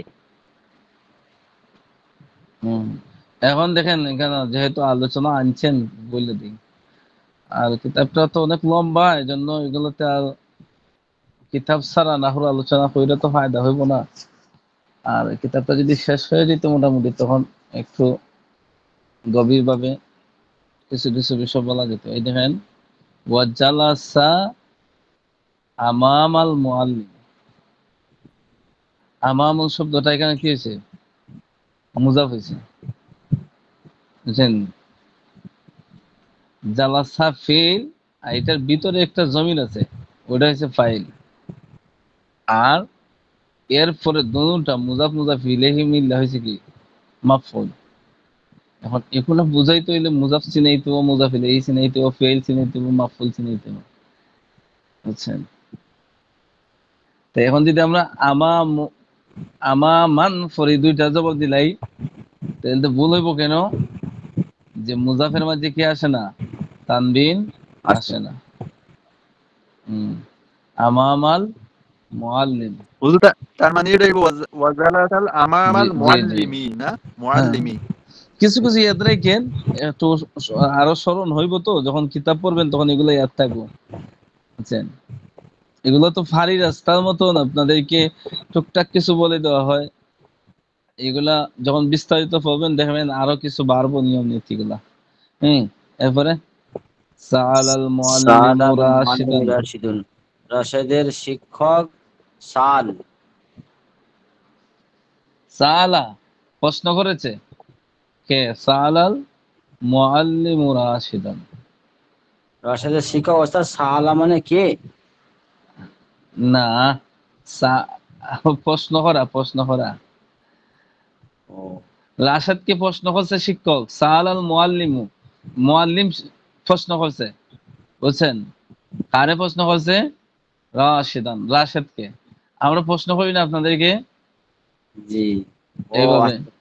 হুম। এখন দেখেন এখানে যেহেতু আলোচনা আনছেন, বলে দিই। আর কিতাবটা তো অনেক লম্বা, এজন্য এগুলোতে আর কিতাব ছাড়া নাহুর আলোচনা কইলে তো ফায়দা হইব না। আর কিতাবটা যদি শেষ হয়ে যেত মোটামুটি, তখন একটু গভীর ভাবে কিছু কিছু বিষয় বলা যেত। এই দেখেন, ওয়াজালাসা আমামাল মুআল্লিম, আমামুল শব্দটা এখানে কি হয়েছে, মুজাফ হয়েছে, বুঝছেন? জালাসা ফেল, আর এটার ভিতরে একটা জমির আছে, ওটা হচ্ছে ফাইল। আর এরপরে দুটা মুজাফ মুজাফ ইলাইহি মিল্লা হয়েছে কি মাফউল। এখন এখানে বুঝাইতে হইলে মুজাফ চিনাইতে হবে, মুজাফ ইলাইহি চিনাইতে হবে, ফেল চিনাইতে হবে, মাফউল চিনাইতে হবে, বুঝছেন? তো এখন যদি আমরা আমা মান ফরি দুইটা জবাব দিলাই, তাহলে তো ভুল হইব কেন? যে মুজাফের মাঝে কি আসে না? তানবিন আসে না। আমামাল মুআল্লিম। হুজুর তার মানে এটাই ওয়াজালাতাল আমামাল জি জি জি মুআল্লিমি না হ্যাঁ, মুআল্লিমি। কিছু কিছু ইয়াদ রাখেন, একটু আরো স্মরণ হইব, তো যখন কিতাব পড়বেন তখন এগুলো ইয়াদ থাকবো, বুঝছেন? এগুলো তো ফাঁড়ি রাস্তার মতন আপনাদেরকে টুকটাক কিছু বলে দেওয়া হয়, এগুলা যখন বিস্তারিত পড়বেন দেখবেন আরো কিছু বাড়বো নিয়ম নীতি গুলা। এরপরে সাআলাল মুআল্লিমু সালাল রাশিদান। রাশিদুন, রাশেদের শিক্ষক সাল। সাআলা প্রশ্ন করেছে কে? সাআলাল মুআল্লিমু রাশিদান। রাশেদের শিক্ষক অর্থাৎ সালা মানে কে? না, প্রশ্ন করা, প্রশ্ন করা। ও রাশেদকে প্রশ্ন করছে শিক্ষক, সাআলাল মুআল্লিমু, মুআল্লিম প্রশ্ন করছে, বুঝছেন? কারে প্রশ্ন করছে? রাশিদান, রাশেদকে। আমরা প্রশ্ন করি না আপনাদেরকে জি, ও এইভাবে? আচ্ছা।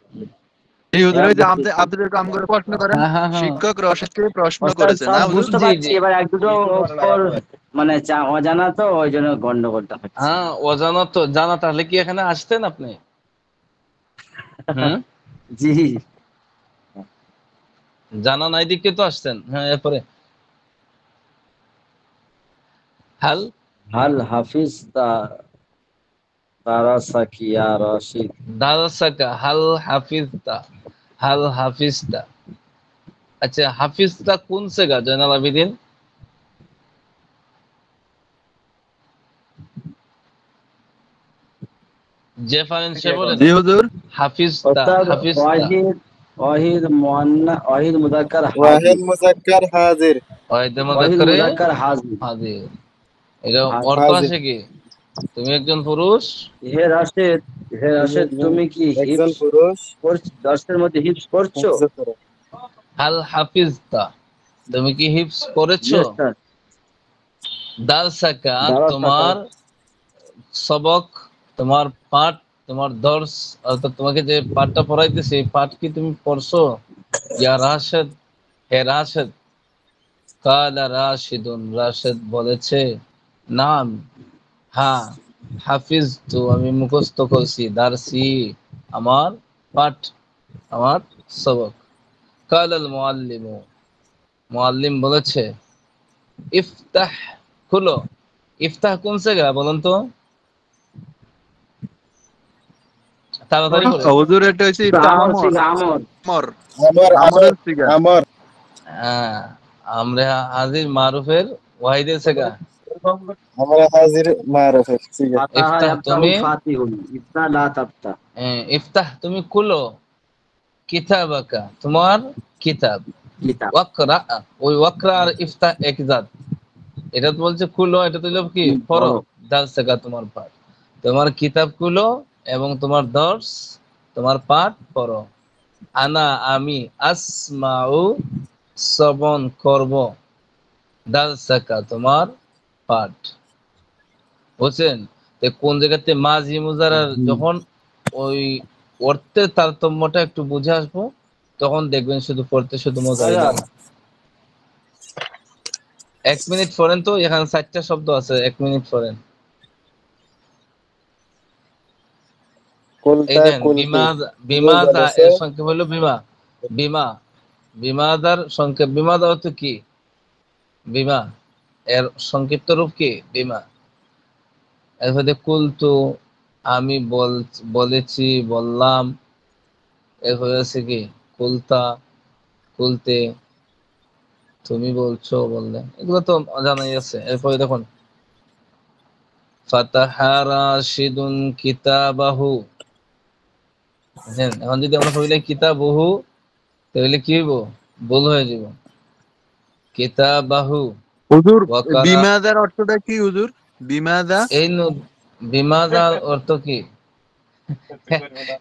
এই হুজুর এবার ওই যে বুঝতে আপনাদের কাম করে প্রশ্ন করেন, হ্যাঁ হ্যাঁ হ্যাঁ, শিক্ষক রশিদকে প্রশ্ন অর্থাৎ করেছে না সব হুজুর? বুঝতে জি পারছি, জি এবার এক দুটো অক্ষর মানে অজানা, তো ওই জন্য গন্ডগোলটা হচ্ছে। হ্যাঁ, অজানা তো জানা, তাহলে কি এখানে আসতেন আপনি? হুম, জি, জানা নাই দিকে তো আসতেন। হ্যাঁ, এরপরে হাল হাল হাফিজ তারাসাকিয়া রশিদ। দারাসাকা, হাল হাফিজতা, হাল হাফিজতা। আচ্ছা, হাফিজতা কোন সেগা জয়নাল আবেদিন? যে পারেন সে বলেন। জি হুজুর। হাফিজতা, অর্থাৎ হাফিজতা। ওয়াহিদ মুযাক্কার ওয়াহিদ হাজির, মুযাক্কার হাজির। ওয়াহিদে ওয়াহিদ মুযাক্কারে মুযাক্কার হাজির। হাজির। এটা অর্থ হাজির। আসে কি? তুমি একজন পুরুষ। হে রাশেদ, হে তুমি রাশেদ, তুমি কি একজন হিফজ পুরুষ করছো? দর্শের মধ্যে হিফজ করছো? হিফজ করো। হাল হাফিজতা, তুমি কি হিফজ করেছো? Yes sir. দারসাকা, দারাসাকা, তোমার সবক, তোমার পাঠ, তোমার দর্স, অর্থাৎ তোমাকে যে পাঠটা পড়াইতেছে এই পাঠ কি তুমি পড়ছো? ইয়া রাশেদ, হে রাশেদ। কালা রাশিদুন, রাশেদ বলেছে, নাম, হ্যাঁ, হাফিজ তু, আমি মুখস্থ করছি, দারসি, আমার পাঠ, আমার সবক। কালাল মুআল্লিমু, মুআল্লিম বলেছে, ইফতাহ, খুলো। ইফতাহ কোন জায়গা বলুন তো, তাড়াতাড়ি করে। হুজুর এটা হচ্ছে এটা আমর আমর, সিগা, আমর। আমর, আমর আমর আমরের সিগা। আমর হ্যাঁ, আমরা হাজির মারুফের ওয়াহিদের জায়গা। আমরা হাজির মারুফের, ঠিক আছে। ফাতাহা ইফতাহ ইয়াফতাহু তুমি, ফাতিহুন, ইফতাহ লা তাফতাহ। ইফতাহ তুমি খুলো, কিতাবাকা, তোমার কিতাব, কিতাব। ওয়াকরা, ওই ওয়াকরা আর ইফতাহ এক জাত। এটা তো বলছে খুলো, এটা তো হলো কি পড়ো, বড়। দারসাকা তোমার পাঠ, তোমার কিতাব খুলো এবং তোমার দর্স, তোমার পাঠ পড়ো। আনা আমি, আসমাউ শ্রবণ করব, দারসাকা তোমার পাঠ, বুঝছেন? তো কোন জায়গাতে মাঝি মুজারার যখন ওই অর্থের তারতম্যটা একটু বুঝে আসবো, তখন দেখবেন শুধু পড়তে শুধু মজা হয়ে যাবে। 1 মিনিট পড়েন তো, এখানে 4টা শব্দ আছে, 1 মিনিট পড়েন। এই কুলতা দেন, কুলতি বিমাদা, কে বিমাদা বলেছে? এর সংক্ষেপ হলো বিমা, বিমা, বিমাদার সংক্ষেপ, বিমাদা অর্থ কি? বিমা, এর সংক্ষিপ্ত রূপ কি? বিমা। এরপরে কুলতু, আমি বলেছি, বললাম। এরপরে আছে কি? কুলতা, কুলতে, তুমি বলছো, বললে, এগুলো তো জানাই আছে। এরপরে দেখুন, ফাতাহা রাশিদুন কিতাবাহু। বুঝছেন? এখন যদি আমরা কইলে কিতাবহু, তাহলে কি হইব? ভুল হয়ে যাব। কিতাবাহু হুজুর ওয়া কারা। বিমাদার অর্থটা কি হুজুর? বিমাদা এই বিমাদার অর্থ কি?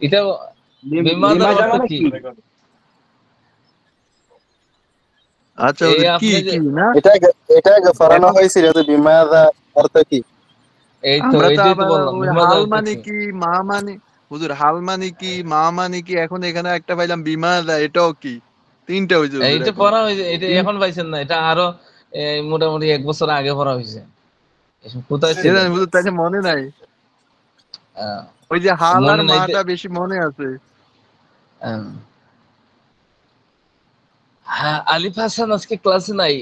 এটা বিমাদার বিমাজা অর্থ মানে কি? কি? আচ্ছা এই হুজুর কি আপনি যে কি না এটা আগে পড়ানো এখন হয়েছিল যে বিমাদা অর্থ কি? এই তো আমরা তো এইটাই তো আবার বললাম ওই বিমাদার হাল অর্থ মানে কি। কি মা মানে হুজুর হাল মানে কি মা মানে কি এখন এখানে একটা পাইলাম বিমাদা এটাও কি তিনটা হয়েছে হুজুর এইটা এখন পড়া হয়েছে, এটা তিন এখন পাইছেন না, এটা আরো মোটামুটি 1 বছর আগে পড়া হয়েছে। এসব কোথায় কে ছিলেন? জানে হুজুর তাইলে মনে নাই আহ, ওই যে হাল আর মনে নাই মাটা বেশি মনে আছে আহ, হ্যাঁ, আলিফ হাসান আজকে ক্লাসে নাই।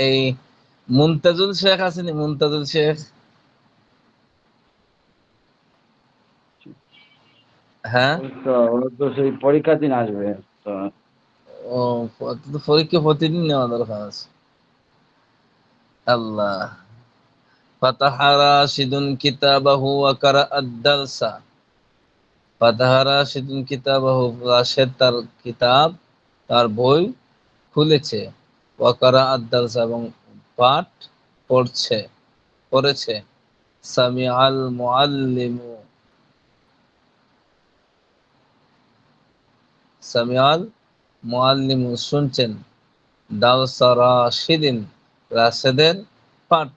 এই মুনতাজুল শেখ আছেন, মুনতাজুল শেখ। হ্যাঁ, ওই তো ওরা তো সেই পরীক্ষার দিন আসবে তো। ও তো পরীক্ষা প্রতিদিন নেওয়া দরকার আছে। আল্লাহ। ফাতাহা রাশিদুন কিতাবাহু ওয়া কারাআদ দারসা। ফাতাহা রাশিদুন কিতাবাহু, রাশেদ তার কিতাব, তার বই খুলেছে। ওয়া কারাআদ দারসা, এবং পাঠ পড়ছে, পড়েছে। সামিআল মুআল্লিমু, সামিআল মুআল্লিমু শুনছেন। দারসা রাশিদিন, রাশেদের পাঠ।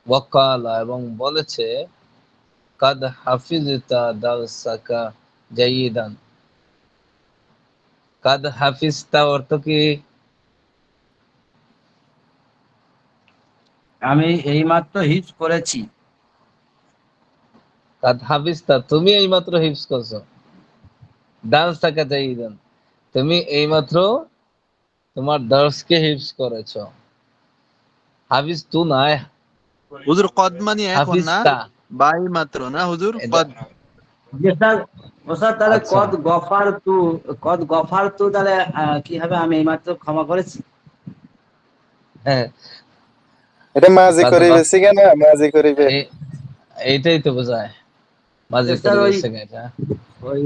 ওয়াকালা, এবং বলেছে। কাদ হাফিজতা দারসাকা জাইয়িদান। কাদ হাফিজতা অর্থ কি? আমি এইমাত্র হিফজ করেছি। কাদ হাফিজতা, তুমি এইমাত্র হিফজ করছো। দারসাকা জাইয়িদান, তুমি এইমাত্র তোমার দর্শকে হিফজ করেছো। হাফিজ তু না, হুজুর কদ মানে এখন না হাফিজতা। বাই মাত্র না হুজুর এটা কদ যে স্যার, ও স্যার তাহলে আচ্ছা। কদ গফার তু তাহলে কি হবে? আমি এইমাত্র ক্ষমা করেছি। হ্যাঁ, এটা মাঝি কাদ করিবে গফ, শিখে না, মাঝি করিবে। এইটাই তো বোঝায় মাঝে স্যার করিবে ওই সেটা। এটা ওই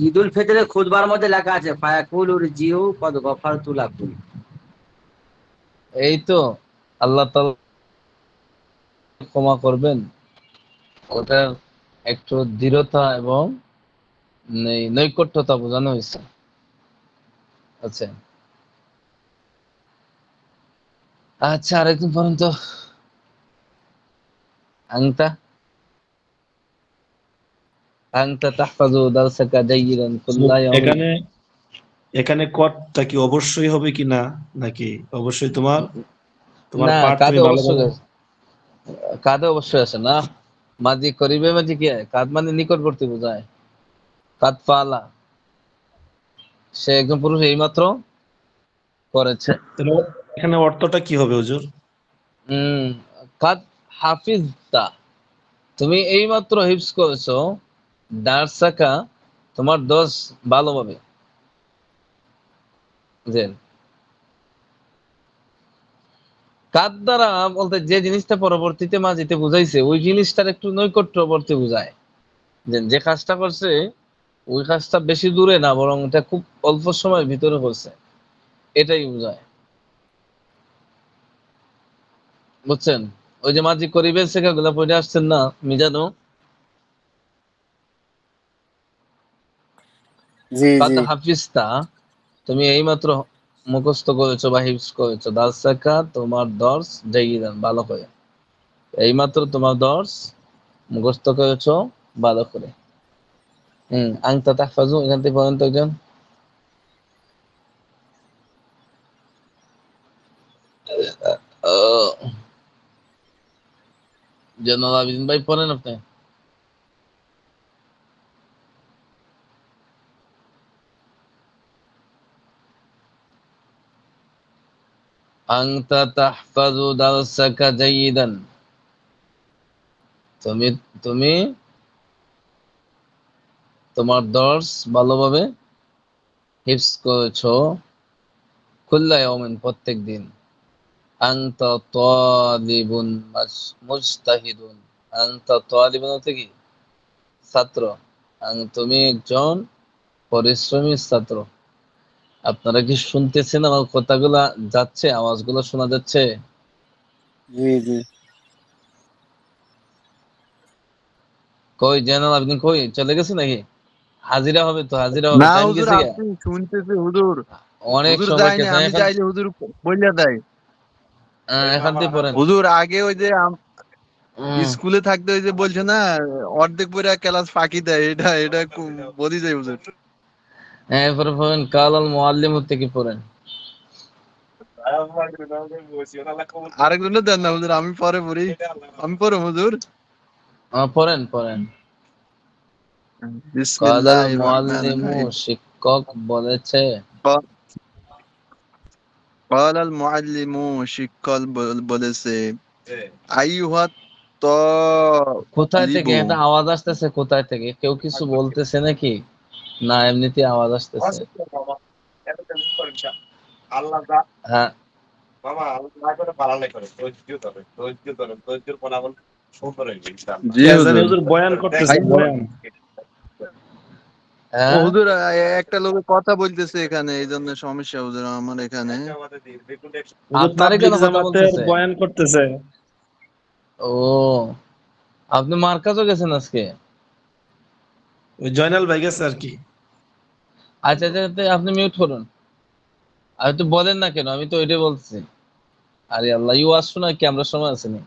ঈদুল ফিতরের খুতবার মধ্যে লেখা আছে ফায়াকুলুর জিউ কদ গফার তু লাকুম। এই তো আল্লাহ তাআলা ক্ষমা করবেন, ওটার একটু দৃঢ়তা এবং নৈকট্যতা বোঝানো হয়েছে। আচ্ছা, আচ্ছা, আরেকদিন পর্যন্ত তো। আংতা আংতা তাহফাজু দারসাকা জাইয়িদান So, কুল্লা ইয়াউমিন। এখানে এখানে কটটা কি অবশ্যই হবে কি না, নাকি অবশ্যই তোমার তোমার না, পাঠ তুমি কাদে অবশ্যই ভালোভাবে। আছে, কাদে অবশ্যই আছে না। মাঝি করিবে মাঝি কি হয়? কাদ মানে নিকটবর্তী বোঝায়। কাদ ফালা, সে একজন পুরুষ এইমাত্র করেছে। তাহলে এখানে অর্থটা কি হবে হুজুর? হম, কাদ হাফিজতা, তুমি এইমাত্র হিফজ করেছো। দারসাকা, তোমার দোষ ভালোভাবে। যে কাদ দ্বারা বলতে যে জিনিসটা পরবর্তীতে মাঝিতে বুঝাইছে, ওই জিনিসটার একটু নৈকট্যবর্তী বুঝায়। যে যে কাজটা করছে ওই কাজটা বেশি দূরে না, বরং এটা খুব অল্প সময়ের ভিতরে করছে, এটাই বোঝায়। বুঝছেন? ওই যে মাঝি করিবেন শেখাগুলা পড়ে আসছেন না মিজানো। জি কাদ জি। হাফিজতা, তুমি এইমাত্র মুখস্থ করেছো বা হিফজ করেছো। দারসাকা, তোমার দর্শ জাইয়িদান, ভালো করে। এইমাত্র তোমার দর্শ মুখস্থ করেছো ভালো করে। আংতা তাহফাজু, এখান থেকে পর্যন্ত একজন। জনাব আবিদিন ভাই পড়েন আপনি। আংতা তাহফাজু দারসাকা জাইয়িদান, তুমি তুমি তোমার দর্শ ভালোভাবে হিফজ করেছো। কুল্লা ইয়াউমিন, প্রত্যেক দিন। আনতা তালিবুন মুজতাহিদুন। আনতা তালিবুন হতে কি? ছাত্র। তুমি একজন পরিশ্রমী ছাত্র। আপনারা কি শুনতেছেন আমার কথাগুলা? যাচ্ছে, আওয়াজগুলো শোনা যাচ্ছে? জি জি। কই জেনারেল, আপনি কই চলে গেছে নাকি? হাজিরা হবে তো, হাজিরা হবে, না টাইম হুজুর, গেছে গা। আপনি শুনতেছি হুজুর। অনেক হুজুর সময় যায়নি, গেছে আমি এখন। যাইলে হুজুর বইলা দেয়। এখান দিয়ে পড়েন। হুজুর আগে ওই যে উম, স্কুলে থাকতে ওই যে বলছে না, অর্ধেক পড়ে ক্লাস ফাঁকি দেয়, এটা এটা বলি যায় হুজুর। এরপরে পড়েন কাল আল মুআল্লিম থেকে পড়েন। আরেকজনের দেন না হুজুর, আমি পরে পড়ি। আমি পড়ো হুজুর। পড়েন পড়েন। কাল আল বিসমিল্লাহির রহমানির মুআল্লিমু, রহিম। শিক্ষক বলেছে। قال المعلم, শিক্ষক বলেছে, আইয়ুহাত কোথায় থেকে তালিবু। এটা আওয়াজ আসতেছে? কোথায় থেকে? কেউ কিছু বলতেছে নাকি? না এমনিতে আওয়াজ আসতেছে? হ্যাঁ। জি কে জানি হুজুর। হুজুর বয়ান করতেছে, আইয়ুহাত, বয়ান। ও হ্যাঁ, হুজুর, একটা লোকে কথা বলতেছে এখানে, এই জন্য সমস্যা হুজুর আমার এখানে। হুজুর আপনারে কেন তাবলীগ কথা জামাতের বলতেছে? বয়ান করতেছে। ও, আপনি মার্কাজও গেছেন আজকে? ওই জয়নাল ভাই গেছে আর কি। আচ্ছা আচ্ছা আচ্ছা, আপনি মিউট করুন। আপনি তো বলেন না কেন? আমি তো ওইটাই বলছি। আরে আল্লাহ, ইউ আসছো নাকি? আমরা সময় আছি না?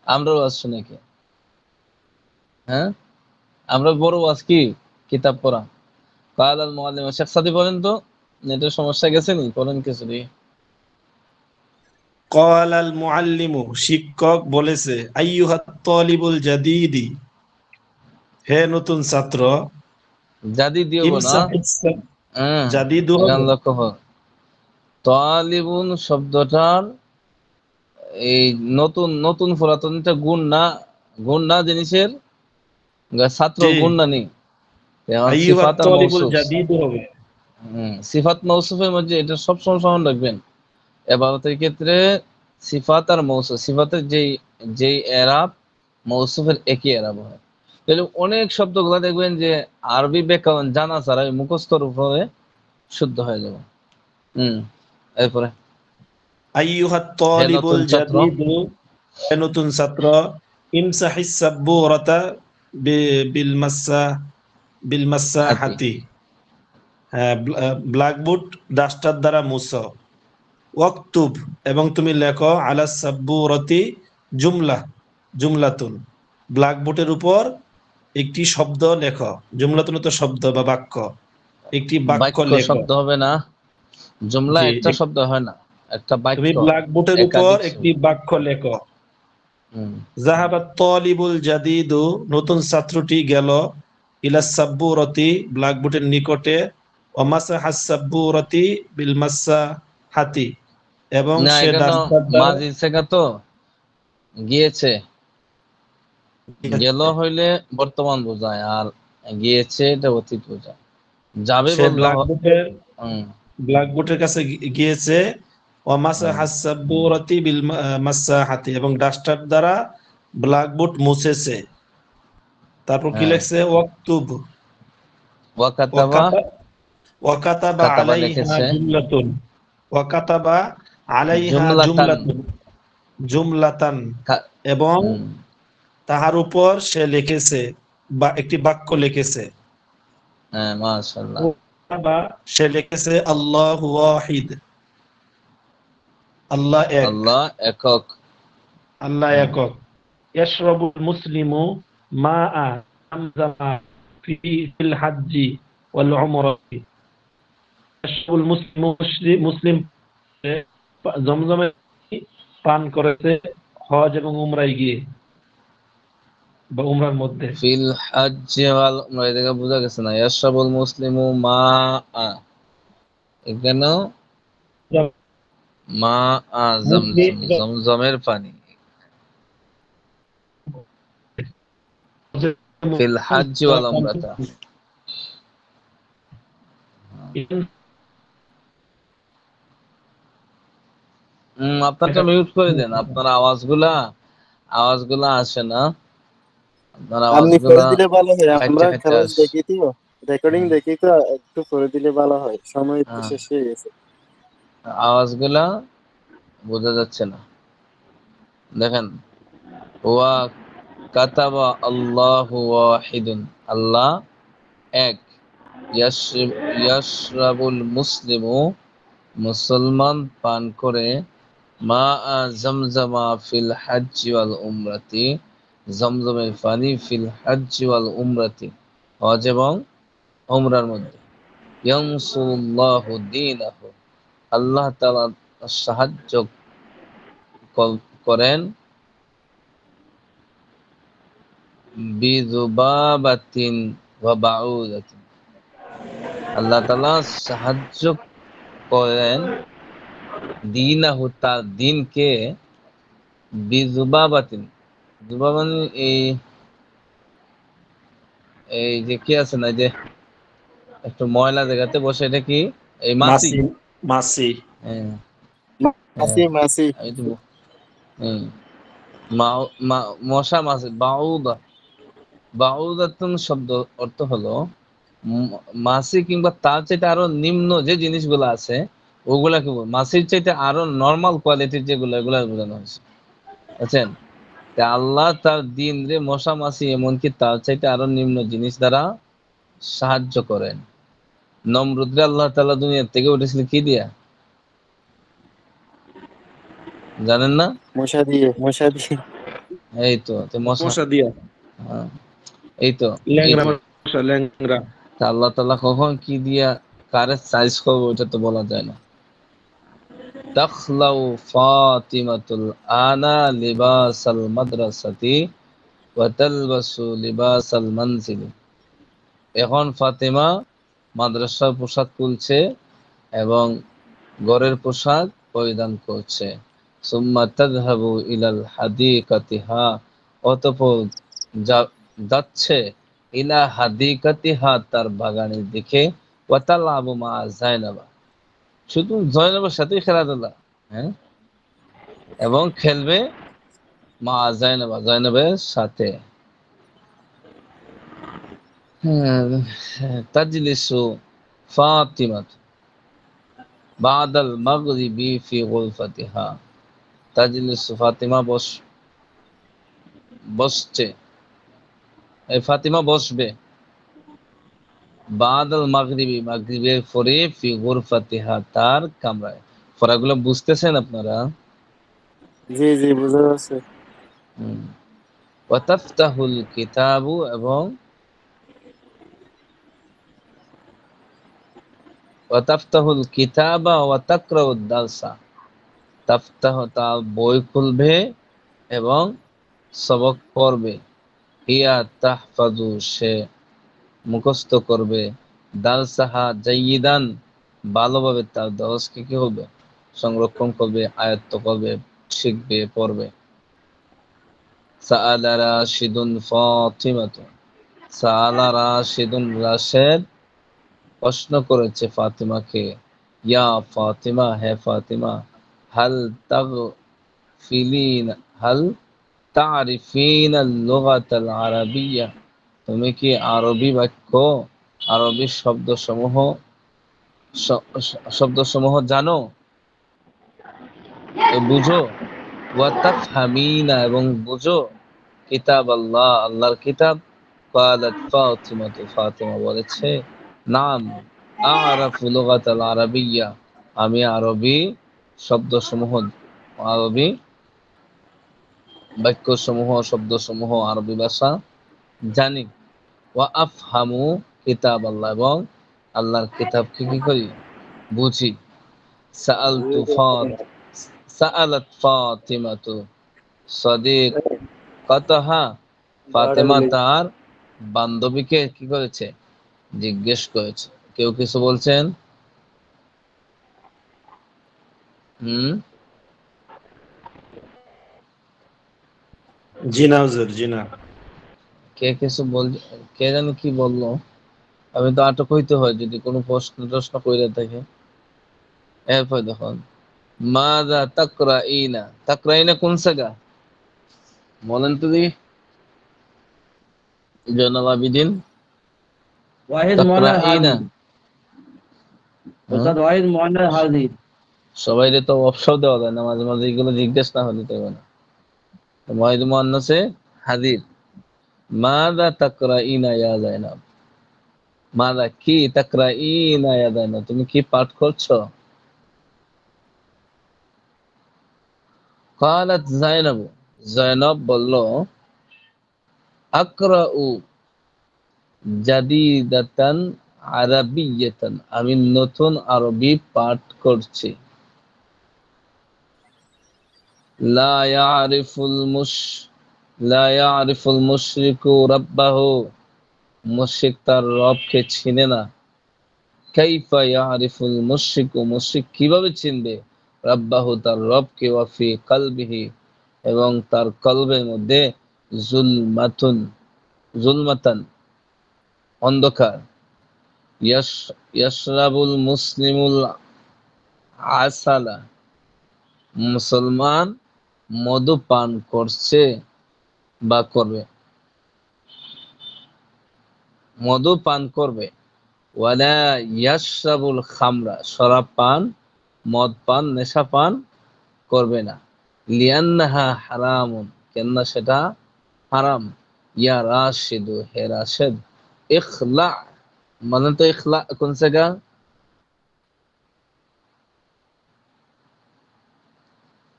আমরাও আসছো নাকি? হ্যাঁ, আমরা বড় আজ কি কিতাব পড়া। কাল আল মুআল্লিম, শেখ সাদি বলেন তো, নেটের সমস্যা গেছে নি? বলেন কিছু দিয়ে। قال المعلم, শিক্ষক বলেছে, আইয়ুহাত তালিবুল জাদিদি, হে নতুন ছাত্র, জাদি দিও না। ইমসাহিস, হ্যাঁ, জাদিদু এখান হবে। লক্ষ্য হোক। তালিবুন শব্দটার এই নতুন নতুন পুরাতন এটা গুণ না, গুণ না জিনিসের, ছাত্র জি, গুণ না নি। এখন আইয়ুহাত সিফাত আর তালিবুল মৌসুফ। জাদিদু হবে। সিফাত মৌসুফের মধ্যে এটা সবসময় সমান রাখবেন। এবাদতের ক্ষেত্রে সিফাত আর মৌসুফ, সিফাতের যেই যেই এরাব, মৌসুফের একই এরাব হয়। তাহলে অনেক শব্দগুলো দেখবেন যে আরবি ব্যাকরণ জানা ছাড়া মুখস্থর উপরে শুদ্ধ হয়ে যাবে। এরপরে আইয়ুহাত হে তালিবুল নতুন ছাত্র। জাদিদু, হে নতুন ছাত্র, ইমসাহিস সাব্বুরাতা বিল মাসা, বিল হাতি। মাসাহাতি, হ্যাঁ, ব্ল্যাকবোর্ড ডাস্টার দ্বারা মুছো। ওয়াকতুব, এবং তুমি লেখো, আলা সাব্বুরতি জুমলা, জুমলাতুন, ব্ল্যাকবোর্ডের উপর একটি শব্দ লেখো। জুমলাতুন তো শব্দ বা বাক্য, একটি বাক্য বাক্য লেখো। শব্দ হবে না, জুমলা জি, একটা শব্দ হয় না, একটা তুমি বাক্য, ব্ল্যাকবোর্ডের উপর একাধিক একটি শব্দ। বাক্য লেখো। হুম। জাহাবাত তালিবুল জাদিদু, নতুন ছাত্রটি গেল, ইলা সাব্বুরতি, ব্ল্যাকবোর্ডের নিকটে, ও মাসাহাস সাব্বুরতি বিল মাসাহাতি, এবং না, সে এখানে ডাস্টার দ্বারা। মাঝি শেখা তো গিয়েছে। গেল হইলে বর্তমান বোঝায়, আর গিয়েছে এটা অতীত বোঝায়। যাবে সে বললে ব্ল্যাকবোর্ডের হুম, ব্ল্যাকবোর্ডের কাছে গিয়েছে, ও হুম, মাসাহাস সাব্বুরতি বিল মাসাহাতি, এবং ডাস্টার দ্বারা ব্ল্যাকবোর্ড মুছেছে। তারপর কি হ্যাঁ। লেখছে? ওয়াকতুব, ওয়াকাতাবা, ওয়াকাতা, ওয়াকাতাবা কাতাবা আলাইহা লিখেছে। জুমলাতুন, ওয়াকাতাবা আলাইহা জুমলাতান। জুমলাতুন, জুমলাতান, কা- এবং হুম, তাহার উপর সে লিখেছে বা একটি বাক্য লিখেছে। হ্যাঁ, মাশাআল্লাহ। ওয়াকাতাবা, সে লিখেছে, আল্লাহু ওয়াহিদ, আল্লাহ এক, আল্লাহ একক। আল্লাহ হুম, একক। ইয়াশরাবুল মুসলিমু মাআ জামজামা ফিল হাজ্জি ওয়াল উমরাতি, ইয়াশরাবুল মুসলিমু, মুসলিম জমজমের পান করেছে হজ এবং উমরায় গিয়ে, বা উমরার মধ্যে। ফিল হাজ্জি ওয়াল উমরা, এদিকে বোঝা গেছে না? ইয়াশরাবুল মুসলিমু মা আ, এখানেও মা আ জমজম, জমজমের পানি। ফিল হাজ্জি ওয়াল উমরাতা। আপনারটা মিউট করে দেন, আপনার আওয়াজগুলা আওয়াজগুলা আসে না, আপনার আপনি করে আওয়াজগুলা দিলে ভালো হয়, কাটতে আমরা কাটতে খেলা আসে। দেখি তো রেকর্ডিং দেখি তো, একটু করে দিলে ভালো হয়, সময় তো হ্যাঁ, শেষ হয়ে গেছে। আওয়াজগুলা বোঝা যাচ্ছে না। দেখেন, ওয়া কাতাবা আল্লাহু ওয়াহিদুন, আল্লাহ এক। ইয়াশরাবুল মুসলিমু, মুসলমান পান করে, মা জমজমা ফিল হাজ্জি ওয়াল উমরাতি, জমজমের পানি ফিল হাজ্জি ওয়াল উমরাতি, হজ এবং উমরার মধ্যে। ইয়ানসুরুল্লাহু দীনাহু, আল্লাহ তাআলা সাহায্য করেন, বিযুবাবাতিন ওয়া বাউদাতিন, আল্লাহ তাআলা সাহায্য করেন দীনাহু, তার দিনকে, বিযুবাবাতিন, যুবাবান এই এই যে কি আছে না, যে একটু ময়লা জায়গাতে বসে, এটা কি? এই মাছি। মাসি, মাসি। হ্যাঁ, হ্যাঁ, মাসি মাসি। এই তো, হুম, মশা মাছি, বাউদা। বাউদাতুন শব্দ অর্থ হলো মাছি, কিংবা তার চাইতে আরো নিম্ন যে জিনিসগুলো আছে ওগুলা কি মাছির চাইতে আরো নরমাল কোয়ালিটির যেগুলো, এগুলা বোঝানো হয়েছে, বুঝছেন? তা আল্লাহ তার দিন রে মশা মাছি এমনকি তার চাইতে আরো নিম্ন জিনিস দ্বারা সাহায্য করেন। নমরুদরে আল্লাহ তাআলা দুনিয়ার থেকে উঠেছিল কি দিয়া, জানেন না? মশা দিয়ে, মশা দিয়ে। এই তো, মশা। মশা দিয়া, হ্যাঁ, এই তো, ল্যাংড়া মশা, ল্যাংড়া। তা আল্লাহ তাআলা কখন কি দিয়া কারে সাইজ করবে ওটা তো বলা যায় না। তাখলাউ ফাতিমাতুল আনা লিবাসাল মাদ্রাসাতি ওয়া তালবাসু লিবাসাল মানজিলি, এখন ফাতিমা মাদ্রাসার পোশাক খুলছে এবং ঘরের পোশাক পরিধান করছে। সুম্মা তাযহাবু ইলাল হাদিকাতিহা, অতঃপর যাচ্ছে, ইলা হাদিকাতিহা, তার বাগানের দিকে, ওয়া তালআবু মা যায়নাবা, শুধু জয়নবের সাথেই খেলাধুলা, হ্যাঁ, এবং খেলবে মা যায়নাবা, জয়নবের সাথে। তাজলিসু ফাতিমা বাদাল মাগরিবি ফি গুরফাতিহা, তাজলিসু ফাতিমা বসছে, এই ফাতিমা বসবে, বাদাল মাগরিবি, মাগরিবের পরে, ফি গুরফাতিহা, তার কামরায়। পড়াগুলো বুঝতেছেন আপনারা? জি জি, বুঝা যাচ্ছে। হুম। ওয়া তাফতাহুল কিতাবু, এবং ওয়া তাফতাহুল কিতাবা ওয়া তাকরাউদ দারসা, তাফতাহ, তা বই খুলবে এবং সবক পড়বে, হিয়া তাহফাজু, সে মুখস্থ করবে, দারসাহা জাইয়িদান, ভালোভাবে তার দরসকে কি হবে, সংরক্ষণ করবে, আয়ত্ত করবে, শিখবে, পড়বে। সাআলা রাশিদুন ফাতিমাতু, সাআলা রাশিদুন, রাশেদ প্রশ্ন করেছে ফাতিমাকে, ইয়া ফাতিমা, হে ফাতিমা, হাল তাগফিলিন, হাল তারিফিন আল-লুগাতাল আরাবিয়্যা, তুমি কি আরবি বাক্য, আরবি শব্দসমূহ জানো, বুঝো? ওয়া তাফহামিনা, এবং বুঝো, কিতাব আল্লাহ, আল্লাহর কিতাব। ক্বালাত ফাতিমা, ফাতিমা বলেছে, নাম, আ'রাফু লুগাতাল আরাবিয়্যা, আমি আরবি শব্দসমূহ, আরবি বাক্যসমূহ, শব্দসমূহ, আরবি ভাষা জানি। ওয়া আফহামু কিতাব আল্লাহ, এবং আল্লাহর কিতাবকে কি করি, বুঝি। সাআলতু ফাত সাআলাত ফাতিমাতু সাদিকাতাহা, ফাতিমা তার বান্ধবীকে কি করেছে, জিজ্ঞেস করেছে। কেউ কিছু বলছেন? হুম, জি না হুজুর, জি না। কে কিছু বল, কে জানি কি বললো। আমি তো আটক হইতে হয় যদি কোনো প্রশ্ন করে থাকে। এরপর দেখুন, মাযা তাকরাইনা, তাকরাইনা কোন সাগা বলেন তো দেখি, জয়নাল আবিদিন। ওয়াহিদ মুয়ান্নাস তাকরাইনা। হাজির। ওস্তাদ ওয়াহিদ মুয়ান্নাস হাজির। সবাই তো অপশন দেওয়া যায় না, মাঝে মাঝে এগুলো জিজ্ঞেস না হলে তো হবে না। ওয়াহিদ মুয়ান্নাসে হাজির। মাযা তাকরাইনা ইয়া যায়নাব, মাযা কি তাকরাইনা ইয়া যায়নাব, তুমি কি পাঠ করছো? ক্বালাত যায়নাব, যায়নাব বলল, আকরাউ জাদিদাতান আরাবিয়াতান, আমি নতুন আরবি পাঠ করছি। লা ইয়ারিফুল মুশরিকু রাব্বাহু, মুশরিক তার রবকে চিনে না। কাইফা ইয়ারিফুল মুশরিকু, মুশরিক কিভাবে চিনবে? রাব্বাহু, তার রবকে। ওয়া ফি কলবিহি, এবং তার কলবের মধ্যে জুলমাতুন, জুলমাতান, অন্ধকার। ইয়াশরাবুল মুসলিমুল আসালা, মুসলমান মধু পান করছে বা করবে, মধু পান করবে। ওয়ালা ইয়াশরাবুল খামরা, শরাব পান, মদ পান, নেশা পান করবে না। লিয়ান্নাহা হারামুন, কেননা সেটা হারাম। ইয়া রাশিদু, হে রাশেদ, ইখলা, মানে তো ইখলা কোন জায়গা?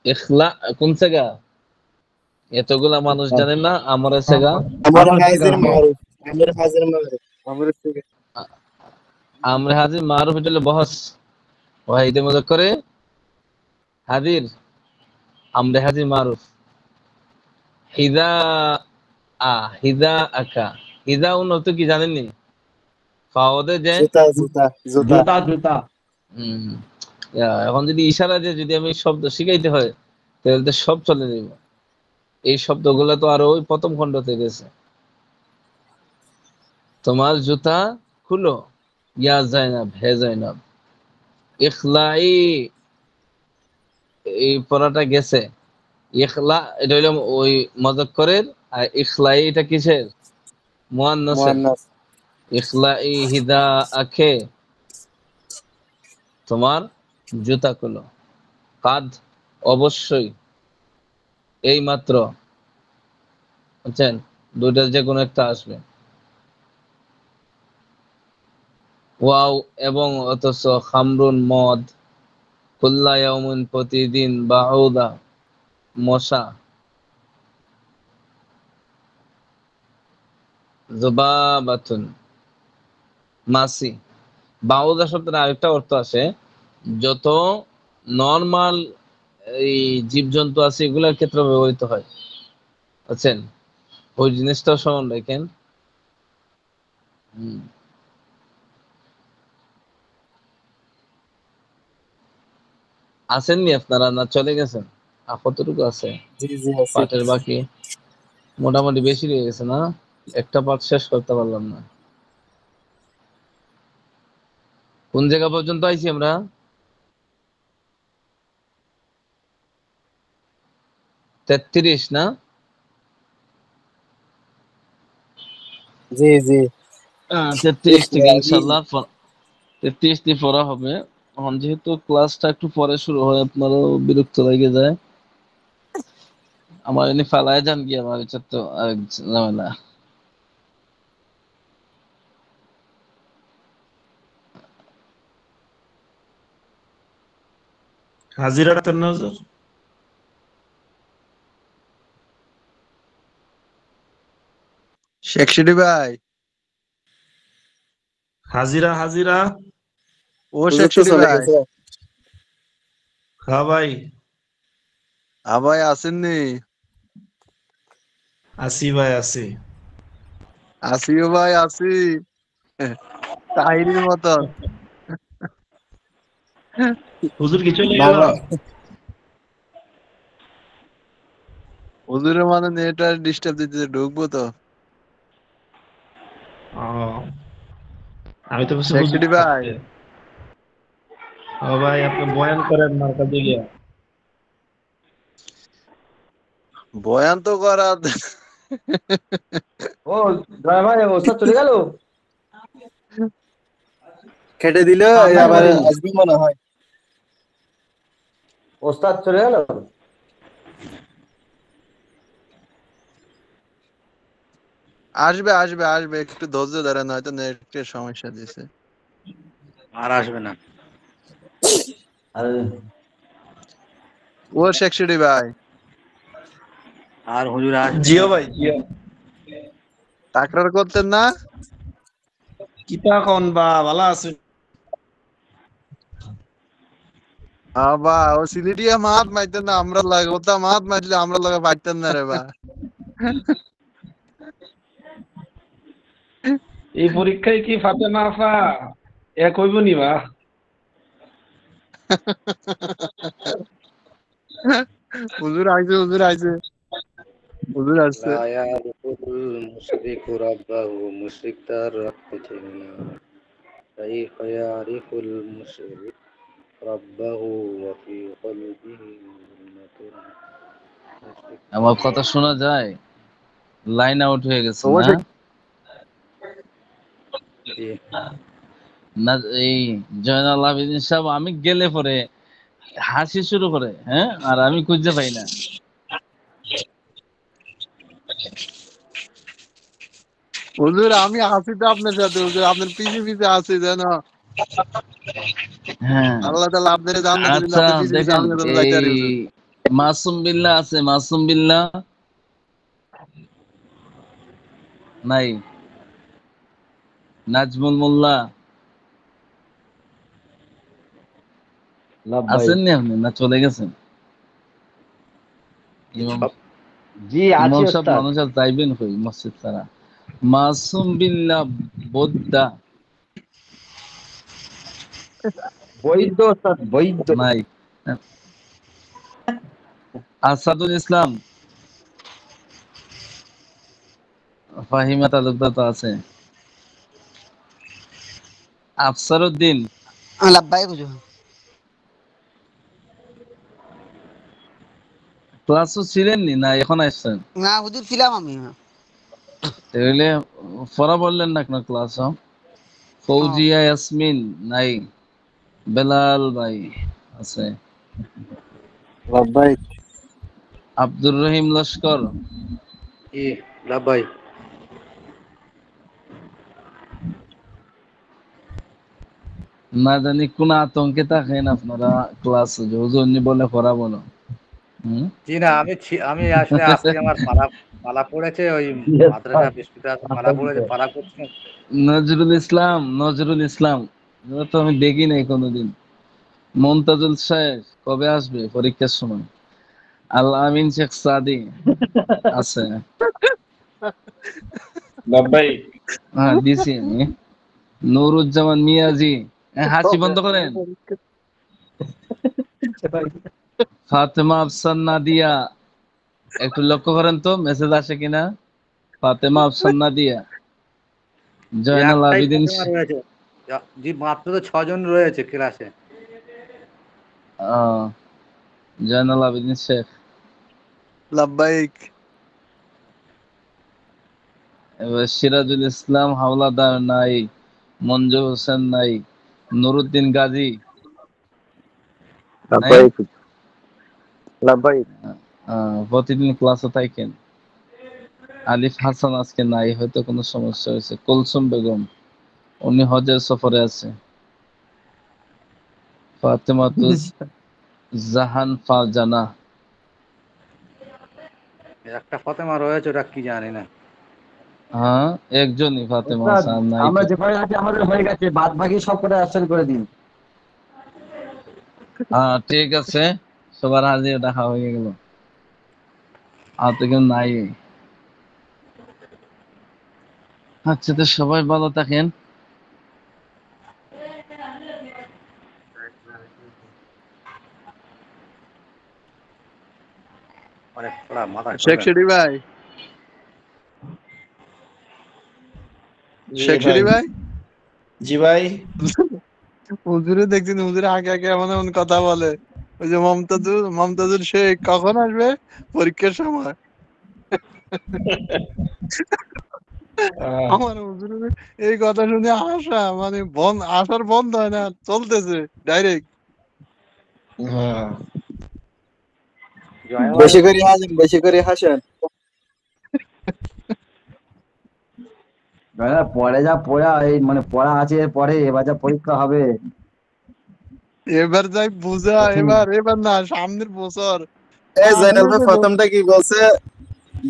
ইখলা কোন জায়গা? এতগুলা মানুষ জানে না আমার জায়গা। আমার হাজির মারুফ, আমার হাজির মারুফ, আমার থেকে আমরা হাজির মারুফ, এটা হলো বহস। ওয়াহিদে মুযাক্কারে হাজির, আমরা হাজির মারুফ। হিদা আ, হিদা আকা, হিদা উন অর্থ কি জানেননি? ফাওয়াদে যে জুতা জুতা জুতা। জুতা জুতা। হুম, এখন যদি ইশারা দিয়ে যদি আমি শব্দ শিখাইতে হয় তাহলে তো সব চলে যাবে। এই শব্দগুলো তো আরো ওই প্রথম খণ্ডতে গেছে। তোমার জুতা খুলো, ইয়া যায়নাব, হে যায়নাব। ইখলাই, এই পড়াটা গেছে। ইখলা এটা হইলো ওই মুযাক্কারের, আর ইখলাই এটা কিসের? মুয়ান্নাসের। মুয়ান্নাস। ইখলাই হিদা আখে, তোমার জুতা খুলো। কাদ, অবশ্যই, এই মাত্র, বুঝছেন? দুইটার যে কোনো একটা আসবে। ওয়াও, এবং অথচ খামরুন, মদ, কুল্লা ইয়াউমিন, প্রতিদিন, বাউদা, মশা, যুবাবাতুন, মাছি। বাউদা শব্দের আরেকটা অর্থ আছে, যত নরমাল এই জীবজন্তু আছে এগুলোর ক্ষেত্রে ব্যবহৃত হয়, বুঝছেন? ওই জিনিসটাও স্মরণ রাখেন। হুম। আসেননি আপনারা, না চলে গেছেন? আর কতটুকু আছে জি জি আছে। পাঠের বাকি? মোটামুটি বেশি রয়ে গেছে না? একটা পাঠ শেষ করতে পারলাম না। কোন জায়গা পর্যন্ত আইছি আমরা? তেত্রিশ না? জি জি। 33 থেকে ইখলাই। ইনশাল্লাহ 33 দিয়ে পড়া হবে। এখন যেহেতু ক্লাসটা একটু পরে শুরু হয়, আপনারও বিরক্ত লেগে যায়। আমার এনে ফালায় যান গিয়ে, আমার এটা তো আরেক ঝামেলা। হাজিরা ডাক্তার নজর, শেখশিরি ভাই, হাজিরা হাজিরা। ও হুজুর তো শেখশিরি চলে ভাই, গেছে। হ্যাঁ ভাই, ভাই আসেননি? আসি ভাই আসি। আসিও ভাই আসি, তাহিরির মতন। হুজুর কি চলে গেল? বাবা হুজুরের মানে নেটওয়ার্ক ডিস্টার্ব দিতে, ঢুকবো তো। ও, আমি তো বলছি হুজুর শেখশিরি ভাই, আসছে। ও ভাই, আপনি বয়ান করেন মার্কা দিকে। বয়ান তো করা। ও জয় ভাই, ওস্তাদ চলে গেল? কেটে দিলে আমরা আবার করিনি। আসবে মনে হয়। ওস্তাদ চলে গেল। আসবে আসবে আসবে, একটু ধৈর্য ধরেন, হয়তো নেটের সমস্যা দিছে। আর আসবে না। আর ও শেখ সিডি ভাই, আর হুজুর আসবে জিও না। ভাই জিও তাকরার করতেন না? কিতা কোন বা ভালো আছে? বা ও সিলেটিয়া মাত মাইতেন না, আমরা লাগে ওটা মাত মাইলে আমরা লাগে পাইতেন না রে বা। এই পরীক্ষায় কি ফাতেমা আফা এক হইব নি বা? হুজুর আইছে, হুজুর আইছে, হুজুর আসছে। লা ইয়ারিফুল মুশরিকু রাব্বাহু, মুশরিক তার রবকে চেনে না। কাইফা ইয়ারিফুল মুশরিক রাব্বাহু ওয়া ফি কলবিহি যুলমাতুন। আমার কথা শোনা যায়? লাইন আউট হয়ে গেছে ও না? শেখ জি, না, এই জয়নাল আবেদিন সাহেব আমি গেলে পরে হাসি শুরু করে, হ্যাঁ, আর আমি খুঁজে পাই না। হুজুর আমি আছি তো আপনার সাথে, হুজুর আপনার পিছে পিছে আছি যেন। হ্যাঁ, আল্লাহ তাআলা আপনারে জান্নাতে দিলে আচ্ছা আপনি পিছে পিছে দেখেন, আমি যেন এই যাইতে পারি হুজুর। মাসুম বিল্লাহ আছে, মাসুম বিল্লাহ নাই, নাজমুল মোল্লা আছেন নি আপনি, না চলে গেছেন? ইমাম সব জি আছি ইমাম সাহেব ওস্তাদ। মানুষ আর যাইবেন কই মসজিদ ছাড়া? মাসুম বিল্লাহ বোদ্দা বৈদ্য ওস্তাদ, বৈদ্য। নাই, আসাদুল ইসলাম, ফাহিমা তালুকদার তো আছে, আফসার উদ্দিন লাব্বাই বুঝো ক্লাসও ছিলেন নি, না এখন আসছেন? না হুজুর ছিলাম আমি। তাহলে পড়া বললেন না কেন ক্লাসও? ফৌজিয়া ইয়াসমিন নাই, বেলাল ভাই আছে, লাভবাহিক আব্দুর রহিম লস্কর, জি, লাভাই। না জানি কোন আতঙ্কে থাকেন আপনারা ক্লাসে, যে হুজুর নি বলে পড়া বলো। হুম? জি না, আমি আসলে আজকে আমার পালা পালা পড়েছে, ওই মাদ্রাসা বিশ্ববিদ্যালয় পালা পড়েছে, পালা করছে। নজরুল ইসলাম, নজরুল ইসলাম এগুলো তো আমি দেখি নাই কোনোদিন। মমতাজুল শেখ কবে আসবে পরীক্ষার সময়? আল আমিন শেখ সাদি আছে, লাব্বাই হ্যাঁ দিছি আমি। নুরুজ্জামান মিয়াজি, হাসি বন্ধ করেন। ফাতেমা আফসান নাদিয়া, একটু লক্ষ্য করেন তো মেসেজ আসে কিনা। ফাতেমা আফসান নাদিয়া, জি, জয়নাল একটাই আবিদিন, ফাতেমা রয়েছে। জি, মাত্র তো 6 জন রয়েছে ক্লাসে। আহ, জয়নাল আবিদিন শেখ, লাব্বাইক। এবার সিরাজুল ইসলাম হাওলাদার নাই, মঞ্জুর হোসেন নাই, নুরুদ্দিন গাজী নাই। লাভবাহিক লাভবাহিক প্রতিদিন ক্লাসে থাকেন। আলিফ হাসান আজকে নাই, হয়তো কোনো সমস্যা হয়েছে। কুলসুম বেগম, উনি হজের সফরে আছে। ফাতেমাতু জাহান ফারজানা, একটা ফাতেমা রয়েছে, ওটা কি জানি না। হ্যাঁ একজনই ফাতেমা ওস্তাদ আছে, আর নাই আমরা তো। যে কয়জন আছি আমাদের হয়ে গেছে, বাদ বাকি সব করে অ্যাবসেন্ট করে দিন। হ্যাঁ ঠিক আছে, সবার হাজির দেখা হয়ে গেল, আর তো কেউ নাই। আচ্ছা, তো সবাই ভালো থাকেন। অনেক পড়া মাথা শেখ খাবে। সিডি ভাই, জি শেখ ভাই সিডি ভাই, জি ভাই হুজুরে দেখছেন, হুজুরে আগে আগে এমন এমন কথা বলে। ওই যে মমতাজুল শেখ কখন আসবে পরীক্ষার সময়। আহ, আমার হুজুরে এই কথা শুনে হাসা মানে আসার বন্ধ হয় না, চলতেছে ডাইরেক্ট। হ্যাঁ জয় ভাই বেশি করে হাসেন, বেশি করে হাসেন। পরে যা পড়া এই মানে পড়া আছে, পরে এবার যা পরীক্ষা হবে এবার যাই বুঝা, কঠিন। এবার না সামনের বছর এই আমি জয়নাল ভাই যে প্রথমটা কি বলছে?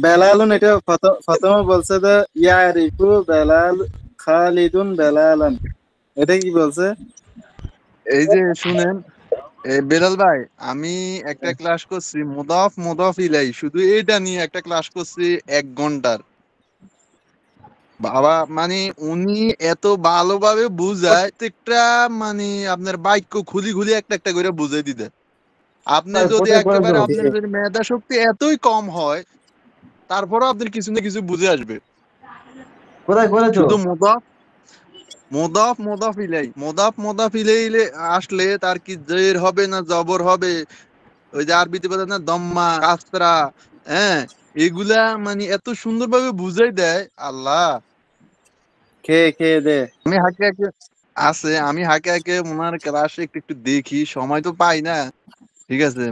বেলালুন, এটা প্রথমে বলছে যে ইয়ারিফু বেলাল খালিদুন বেলালান, এটা কি বলছে? এই যে শুনেন বেলাল ভাই, আমি একটা ক্লাস করছি মুদাফ ইলাই, শুধু এটা নিয়ে একটা ক্লাস করছি 1 ঘন্টার। বাবা মানে উনি এত ভালোভাবে বুঝায়, প্রত্যেকটা মানে আপনার বাক্য খুলি খুলি একটা একটা করে বুঝাই দিতে। আপনি যদি কোথায় করেছো? একেবারে আপনার যদি মেধা শক্তি এতই কম হয়, তারপরও আপনার কিছু না কিছু বুঝে আসবে। কোথায় করেছো? শুধু মোদাফ ইলাইলে আসলে তার কি জের হবে না জবর হবে, ওই যে আরবিতে বলে না দম্মা কাসরা, হ্যাঁ, এগুলা মানে এত সুন্দরভাবে বুঝাই দেয় আল্লাহ। কে কে দে? আমি হাকে হাকে আমি হাকে হাকে ওনার ক্লাসে একটু একটু দেখি, সময় তো পাই না। ঠিক আছে,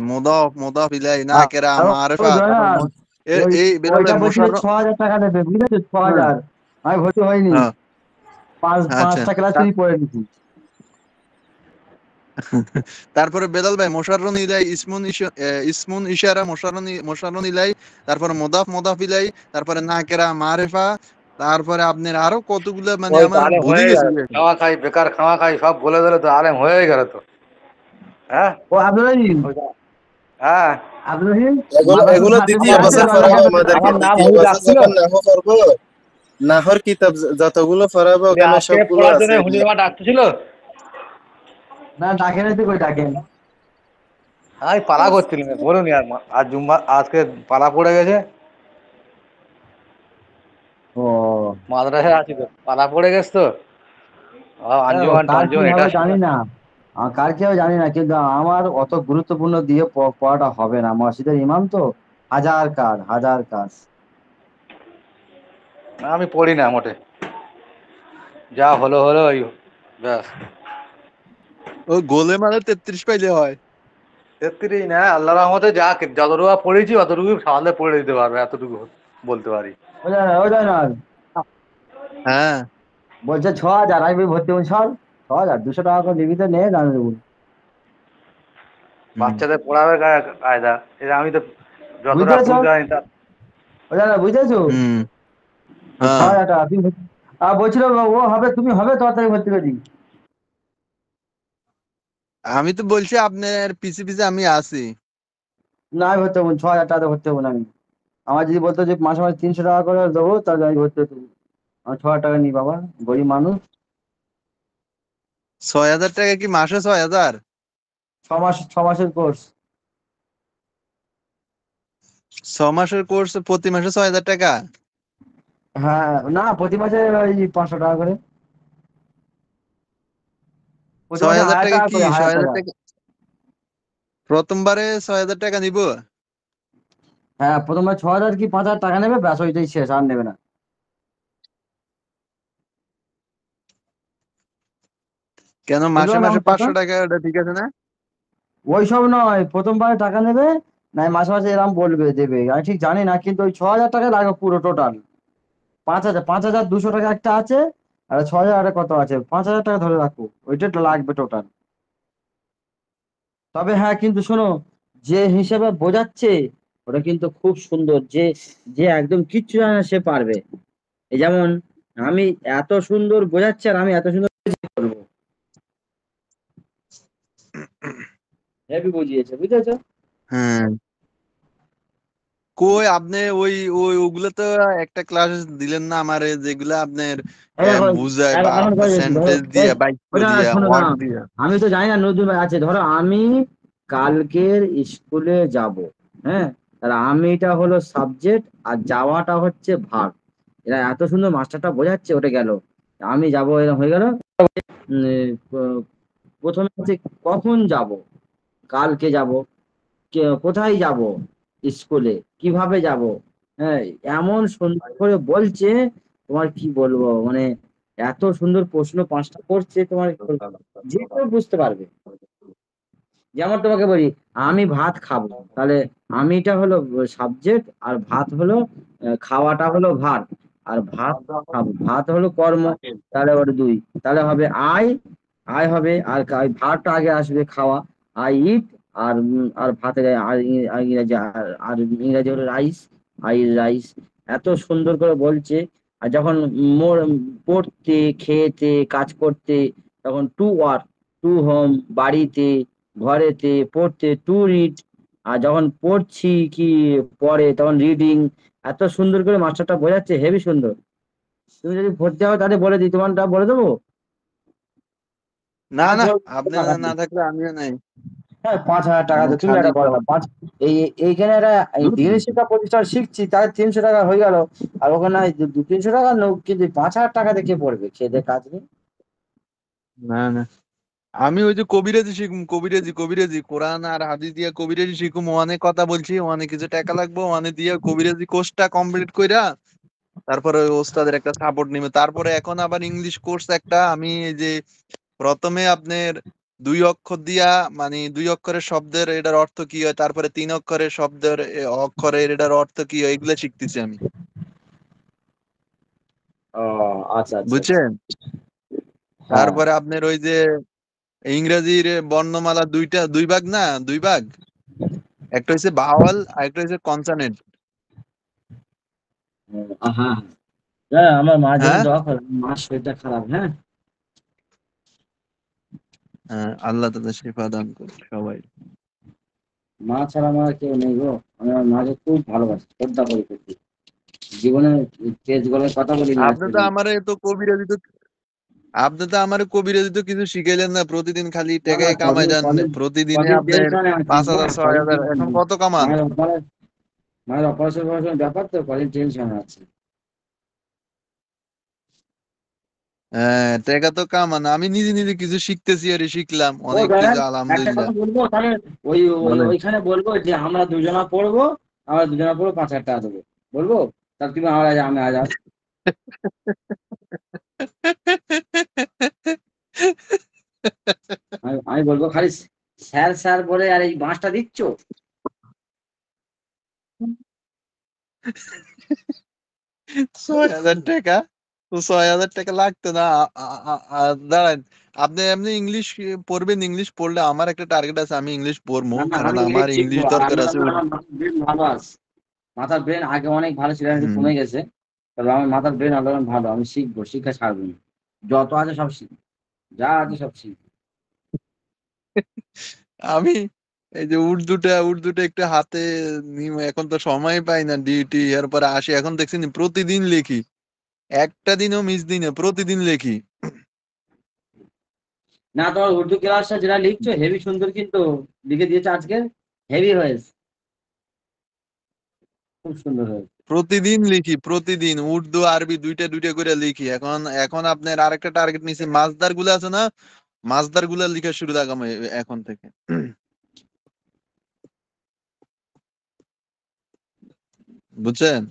মোদাফ ইলাই না কেরা আর মারেফা, জয়না, তারপর ওই এই বেলাল ওইটা ভাই বলছিল 6,000 টাকা নেবে, বুঝেছো? হ্যাঁ 6,000। আমি ভর্তি হয়নি, হ্যাঁ, আচ্ছা। পাঁচটা ক্লাস ফ্রি করে দিচ্ছি। তারপরে বেলাল ভাই মোশাররন ইলাই, ইসমুন ইশারা মোশাররন ইলাই, তারপরে মোদাফ ইলাই, তারপরে নাকেরা মারেফা, তারপরে আপনার আরো কতগুলা মানে ওই তো আমার আলেম ভুলে হয়ে গেছি গেল, এখন। খাওয়া খাই বেকার খাওয়া খাই সব বলে দিলে তো আলেম হয়ে গেল তো। হ্যাঁ ও আব্দুল রহিম, ওইটা, হ্যাঁ আব্দুল রহিম, এগুলো মাদ্রাসা এগুলো সার্টিফিকেট দ্বিতীয় আমার আছে বছর জয়নাল পড়াবো কাছে? আমাদেরকে। আমার নাম দ্বিতীয় হুজুর বছর ডাকছিল, যখন নাহু পড়বো, নাহর কিতাব যতগুলো পড়াবো ওখানে আজকে সবগুলো পড়ার জন্য আছে হুজুর এগুলো। আমার ডাকতেছিল। না ডাকেন, তো কই ডাকেন? আমি পালা করছিলাম, বলুন আর আজ জুম্মা, আজকে পালা পড়ে গেছে, ও মাদ্রাসায় আছি তো, পালা পড়ে গেছে তো, আঞ্জুমান কার কি টাঞ্জুমান এটা হবে জানি সেটা। না, কার কি হবে জানি না, কিন্তু আমার অত গুরুত্বপূর্ণ দিয়ে পড়াটা হবে না, মসজিদের ইমাম তো, হাজার কাজ। আমি পড়ি না মোটে, যা হলো হলো ওই ব্যাস। ও গোলে মালে 33 পাইলে হয়। 33 না, আল্লাহ রহমতে যা যতটুকু পড়েছি অতটুকু সামনে পড়ে দিতে পারবে, এতটুকু বলতে পারি। ও জানাল হ্যাঁ বলছে 6,000, আমি বলি ভর্তি হবো। 6,000 200 টাকা করে দিবি তো নে, দাঁড়িয়ে দেবো। হুম, বাচ্চাদের পড়াবে কায়দা, এটা আমি তো বুঝতে যতটা পেরেছো? বুঝতে পারি তা। ও জানা বুঝতেছো? হুম, ওই হ্যাঁ 6,000 টাকা তুমি বলছিল ও হবে, তুমি হবে তাড়াতাড়ি ভর্তি করে দিবি। আমি তো বলছি আপনার পিছে পিছে আমি আছি। না আমি ভর্তি হবো না, 6,000 টাকা ভর্তি হবো না আমি। আমার যদি বলতো যে মাসে মাসে 300 টাকা করে দেবো, তাহলে আমি ভর্তি হতে। আমার 6,000 টাকা নিই বাবা, গরিব মানুষ। 6,000 টাকা কি মাসে 6,000? 6 মাসের কোর্স। 6 মাসের কোর্স, প্রতি মাসে 6,000 টাকা? হ্যাঁ, না প্রতি মাসে ওই 500 টাকা করে, প্রতি ছয় মাসে হাজার হাজার টাকা টাকা কি করে, ছয় হাজার হাজার টাকা টাকা প্রথমবারে 6,000 টাকা নিব? হ্যাঁ, প্রথমে 6,000 কি 5,000 টাকা নেবে, ব্যাস ওইটাই শেষ, আর নেবে না। কেন বুঝতে মাসে পারলে মাসে আমার কথা? 500 টাকা, ওটা ঠিক আছে না? ওইসব নয়, প্রথমবারে টাকা নেবে, নাই মাসে মাসে এরকম বলবে দেবে, আমি ঠিক জানি না, কিন্তু ওই 6,000 টাকা লাগবে পুরো টোটাল। 5,200 টাকা একটা আছে, আর 6,000 কত আছে, 5,000 টাকা ধরে রাখো, ওইটা লাগবে টোটাল। তবে হ্যাঁ, কিন্তু শোনো, যে হিসেবে বোঝাচ্ছে ওটা কিন্তু খুব সুন্দর, যে যে একদম কিচ্ছু জানে না সে পারবে। এই যেমন আমি এত সুন্দর বোঝাচ্ছি, আর আমি এত সুন্দর বলবো, হেভি বুঝিয়েছে, বুঝেছো? হ্যাঁ, কই আপনি ওই ওই ওগুলো তো একটা ক্লাস দিলেন না আমারে, যেগুলা আপনার এই দেখো, বুঝায় বা এখন আপনার করে ধরো, সেন্টেন্স দিয়ে, বাক্য ওটা দিয়ে, শোনো না, ওয়ার্ড দিয়ে। আমি তো জানি না নতুন আছে, ধরো আমি কালকের স্কুলে যাব, হ্যাঁ, তাহলে আমিটা হলো সাবজেক্ট, আর যাওয়াটা হচ্ছে ভার্ব। এরা এত সুন্দর মাস্টারটা বোঝাচ্ছে, ওটা গেল, আমি যাব, এরকম হয়ে গেল। উম, প্রথমে হচ্ছে কখন যাব, কালকে যাব, কোথায় যাব, স্কুলে, কিভাবে যাব, হ্যাঁ, এমন সুন্দর করে বলছে, তোমার কি বলবো মানে, এত সুন্দর প্রশ্ন 5টা করছে, তোমার যে কেউ বুঝতে পারবে। যেমন তোমাকে বলি, আমি ভাত খাবো, তাহলে আমিটা হলো সাবজেক্ট, আর ভাত হলো খাওয়াটা হলো ভার, আর ভাত খাবো ভাত হলো কর্ম, তাহলে ওর 2, তাহলে হবে আই, আই হবে, আর ভাতটা আগে আসবে খাওয়া, আই ইট, আর ভাতের আর ইংরেজি আর ইংরেজি হলো রাইস, আই রাইস। এত সুন্দর করে বলছে। আর যখন মোর পড়তে, খেতে, কাজ করতে, তখন টু ওয়ার্ক, টু হোম, বাড়িতে, ঘরেতে, পড়তে টু রিড, আর যখন পড়ছি কি পড়ে তখন রিডিং। এত সুন্দর করে মাস্টারটা বোঝাচ্ছে, হেভি সুন্দর। তুমি যদি ভর্তি হও তাহলে বলে দিই, তোমারটা বলে দেবো। না না, বলবো আপনি টাকা না দিয়ে। থাকলে আমিও নাই। হ্যাঁ, 5,000 টাকা আমার দিয়ে তুমি খালি একটা করো না। এইখানে একটা দিনের শিক্ষা প্রতিষ্ঠান শিখছি, তাহলে 300 টাকা হয়ে গেল। আর ওখানে 200-300 টাকা নোক, কিন্তু 5,000 টাকা দিয়ে কে পড়বে? খেয়ে কাজ নেই। না না, আমি ওই যে কবিরাজি শিখুম, কবিরাজি কোরআন আর হাদিস দিয়া কবিরাজি শিখুম। অনেক কথা বলছি, অনেক কিছু টাকা লাগবে, অনেক দিয়ে কবিরাজি কোর্সটা কমপ্লিট কইরা তারপরে ওই ওস্তাদের একটা সাপোর্ট নিবে। তারপরে এখন আবার ইংলিশ কোর্স একটা, আমি এই যে প্রথমে আপনার 2 অক্ষর দিয়া, মানে 2 অক্ষরের শব্দের এটার অর্থ কি হয়, তারপরে 3 অক্ষরের শব্দের অক্ষরের এটার অর্থ কি হয়, এগুলা শিখতেছি আমি। ও, আচ্ছা আচ্ছা আচ্ছা। বুঝছেন? হ্যাঁ। তারপরে আপনার ওই যে ইংরেজির বর্ণমালা 2 ভাগ, না 2 ভাগ, একটা হচ্ছে ভাওয়াল আর একটা হচ্ছে কনসোনেন্ট। হ্যাঁ হ্যাঁ। হ্যাঁ, আমার মার জন্য হ্যাঁ, দোয়া করো, মার শরীরটা খারাপ। হ্যাঁ। হ্যাঁ, আল্লাহ তাদের শেফা দান করুক সবাই। মা ছাড়া আমার কেউ নেই গো। আমি আমার মাকে খুব ভালোবাসি, শ্রদ্ধা করি প্রতি। জীবনে তেজ গলায় কথা বলি না আপনি আজকে তো দিন। আমারে তো কবিরাজি তো আপনি তো আমার কবিরাজি তো কিছু শিখাইলেন না, প্রতিদিন খালি না না, টাকাই কামাই কদিন যান। কদিন প্রতিদিনে কদিন আপনার টেনশনে আছি, 5,000 হ্যাঁ, কদিন 6,000, এখন কত কামান? মায়ের মায়ের অপারেশন ব্যাপার তো, কদিন টেনশনে আছে। হ্যাঁ, টাকা তো কামান, আমি নিজে নিজে কিছু শিখতেছি আর শিখলাম ও অনেক কিছু, জানেন, একটা আলহামদুলিল্লাহ। কথা বলবো তাহলে, বলেন। ওইখানে বলবো যে আমরা দুজনা পড়বো, 5,000 টাকা দেবো, বলবো? তাহলে তুমি আমার আমি আজ আমি বলবো খালি স্যার স্যার বলে আর এই বাঁশটা দিচ্ছ। 6,000 টাকা? তো 6,000 টাকা লাগতো না। দাঁড়ান, আপনি এমনি ইংলিশ পড়বেন, ইংলিশ পড়লে আমার একটা টার্গেট আছে, আমি ইংলিশ পড়বো, না না, কারণ আমি আমার ইংলিশ শিখবো। ইংলিশ দরকার আছে। আমার মাথার ব্রেন ভালো আছে। মাথার ব্রেন আগে অনেক ভালো ছিল, এখন একটু হুম। কমে গেছে। তবে আমার মাথার ব্রেন আলোড়ন ভালো, আমি শিখবো, শিক্ষা ছাড়বো না। যত আছে সব শিখবো, যা আছে সব শিখবো। আমি এই যে উর্দুটা একটু হাতে এখন তো সময় পাই না, ডিউটি এরপরে আসি, এখন দেখছেন প্রতিদিন লিখি, একটা দিনও মিস দিই না, প্রতিদিন লিখি। না, তোমার উর্দু ক্লাসটা যেটা লিখছো হেভি সুন্দর, কিন্তু লিখে দিয়েছো আজকে, হেভি হয়েছে, খুব সুন্দর হয়েছে। প্রতিদিন লিখি, প্রতিদিন উর্দু আরবি দুইটা দুইটা করে লিখি। এখন এখন আপনার আরেকটা টার্গেট নিছে, মাছদার গুলা আছে না, মাছদার গুলা লিখা শুরু লাগাম এখন থেকে। বুঝছেন?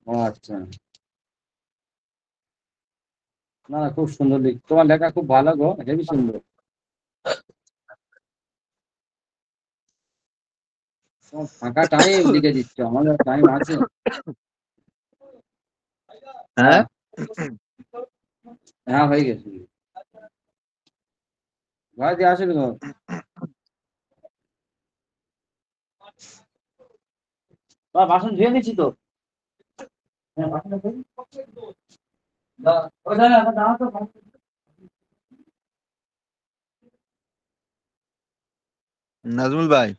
ও আচ্ছা। না না, খুব সুন্দর তোমার লেখা খুব ভালো গো, হেভি সুন্দর। তোমার ফাঁকা টাইম লিখে দিচ্ছ, আমাদের টাইম আছে। হ্যাঁ। হ্যাঁ হ্যাঁ, হয়ে গেছে। ঘরে দিয়ে আসবে তো। বাসন ধুয়ে নিচ্ছি তো। হ্যাঁ, বাসনটা ধুয়ে ওইখানে এখন দাও তো। নাজমুল ভাই,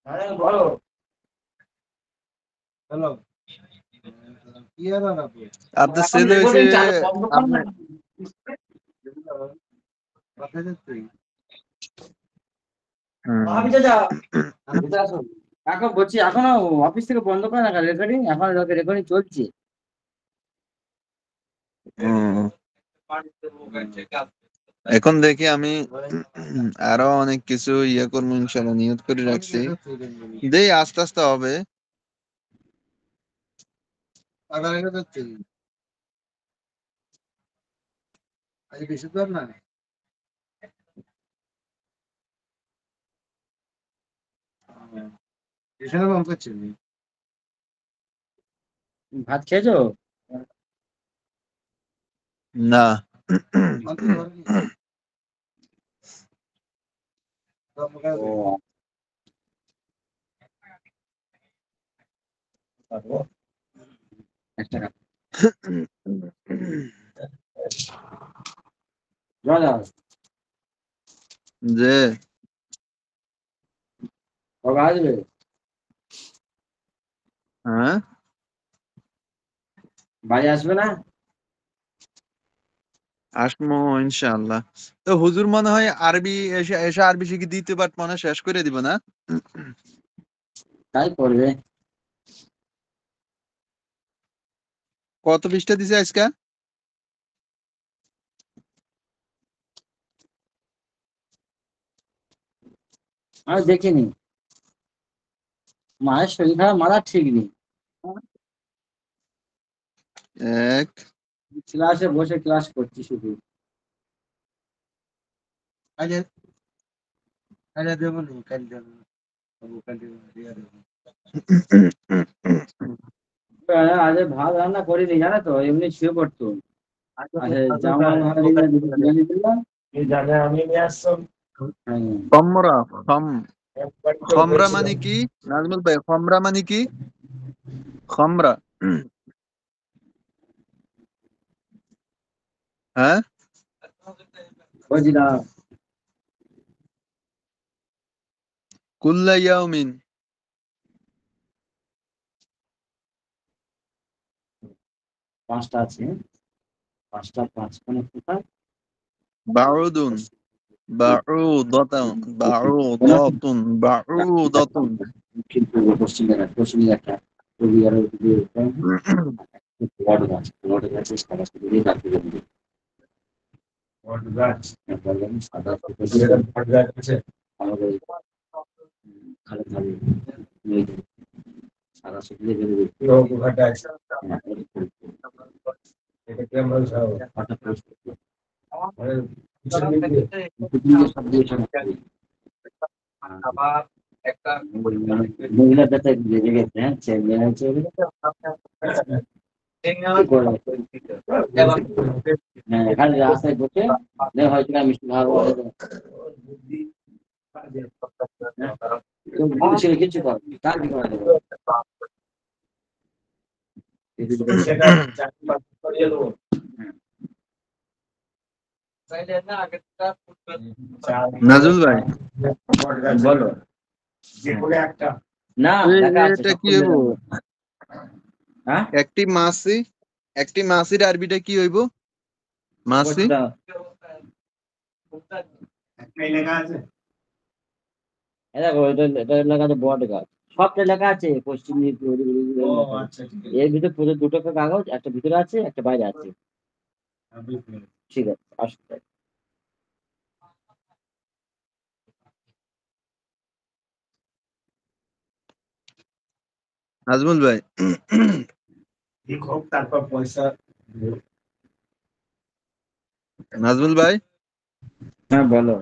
হ্যাঁ, বলো। হ্যালো, কি হলো না আপনার এখন ছেলে হয়েছে রেকর্ডিং চালু, বন্ধ কর না। আপনার। কোথায় যাচ্ছি? অফিসে যাও, ভিতরে আসো। এখন বলছি, এখনো অফিস থেকে বন্ধ করে না রেকর্ডিং, এখন রেকর্ডিং চলছে। হুম। এখন দেখি আমি আরো অনেক কিছু ইয়ে করবো ইনশাল্লাহ, নিয়ত করে রাখছি। দেই আস্তে আস্তে হবে। ভাত খেয়েছো? না। ও, একটা কাজ। রাজা, যে কবে আসবে? হ্যাঁ, বাড়ি আসবে না? আসমো ইনশাআল্লাহ। তো হুজুর মনে হয় আরবি এসে এসে আরবি শিখে দ্বিতীয় পাঠ মনে হয় শেষ করে দিব না? তাই করবে। কত পৃষ্ঠা দিছে আজকে? আমি দেখিনি, মায়ের শরীর খারাপ, মারা ঠিক নেই। এক ক্লাসে বসে ক্লাস করছি শুধু। আজ ভাত রান্না করিনি, জানো তো, এমনি শুয়ে পড়তো। আচ্ছা, জামাল ভাই দুটো বিরিয়ানি দিলাম। আমি নিয়ে আসলাম। হ্যাঁ, খমরা খমরা মানে কি নাজমুল ভাই? খমরা মানে কি? খমরা হ্যাঁ, বুঝলাম। কুল্লা ইয়াউমিন। পাঁচটা আছে, পাঁচটা পাঁচখানে কোথায়? বাউদুন বাউদাতান বাউদাতুন বাউদাতুন। কিন্তু পশ্চিম ঘাট, পশ্চিম ঘাটটা রবিবারের দিকে বট গাছ, বট গাছের সাদা সুন্দরী গাছে জমি। বট গাছ বললাম, সাদা সুন্দরী বট গাছ আছে আমাদের খালে খালে সাদা সুন্দরী ঘাটে আছে। এটা কি আমরা হঠাৎ সব দিয়ে সব মহিলার কাছে লেগে গেছে, হ্যাঁ, চেন্নাই আছে। হ্যাঁ, এখানে রাস্তায় বসে হয়তো মিষ্টি খাওয়াবো, ছিল কিছু কর তার কি করা যাবে। নাজমুল ভাই, বলো। না, লেখা আছে এটা সব কি খুলে হইব? দেবো। হ্যাঁ, একটি মাসির আরবিটা কি হইব? মাসি কোনটা? এ দেখো, এটা লেখা আছে বট গাছ, সবটা লেখা আছে পশ্চিম দিক। এর ভিতরে প্রচুর দুটো কাগজ, একটা ভিতরে আছে, একটা বাইরে আছে। ঠিক আছে, আসতে। নাজমুল ভাই, তারপর পয়সা নাজমুল ভাই হ্যাঁ, বলো।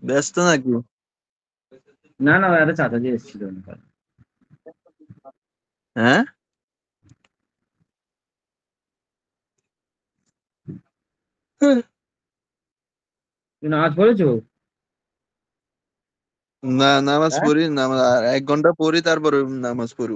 ব্যস্ত নাকি? না না, একটা চাচা দিয়ে এসেছিল। হ্যাঁ, তুমি নামাজ পড়েছো? না নামাজ হ্যাঁ, পড়ি, নামাজ আর 1 ঘন্টা পড়ি, তারপরে নামাজ পড়ি।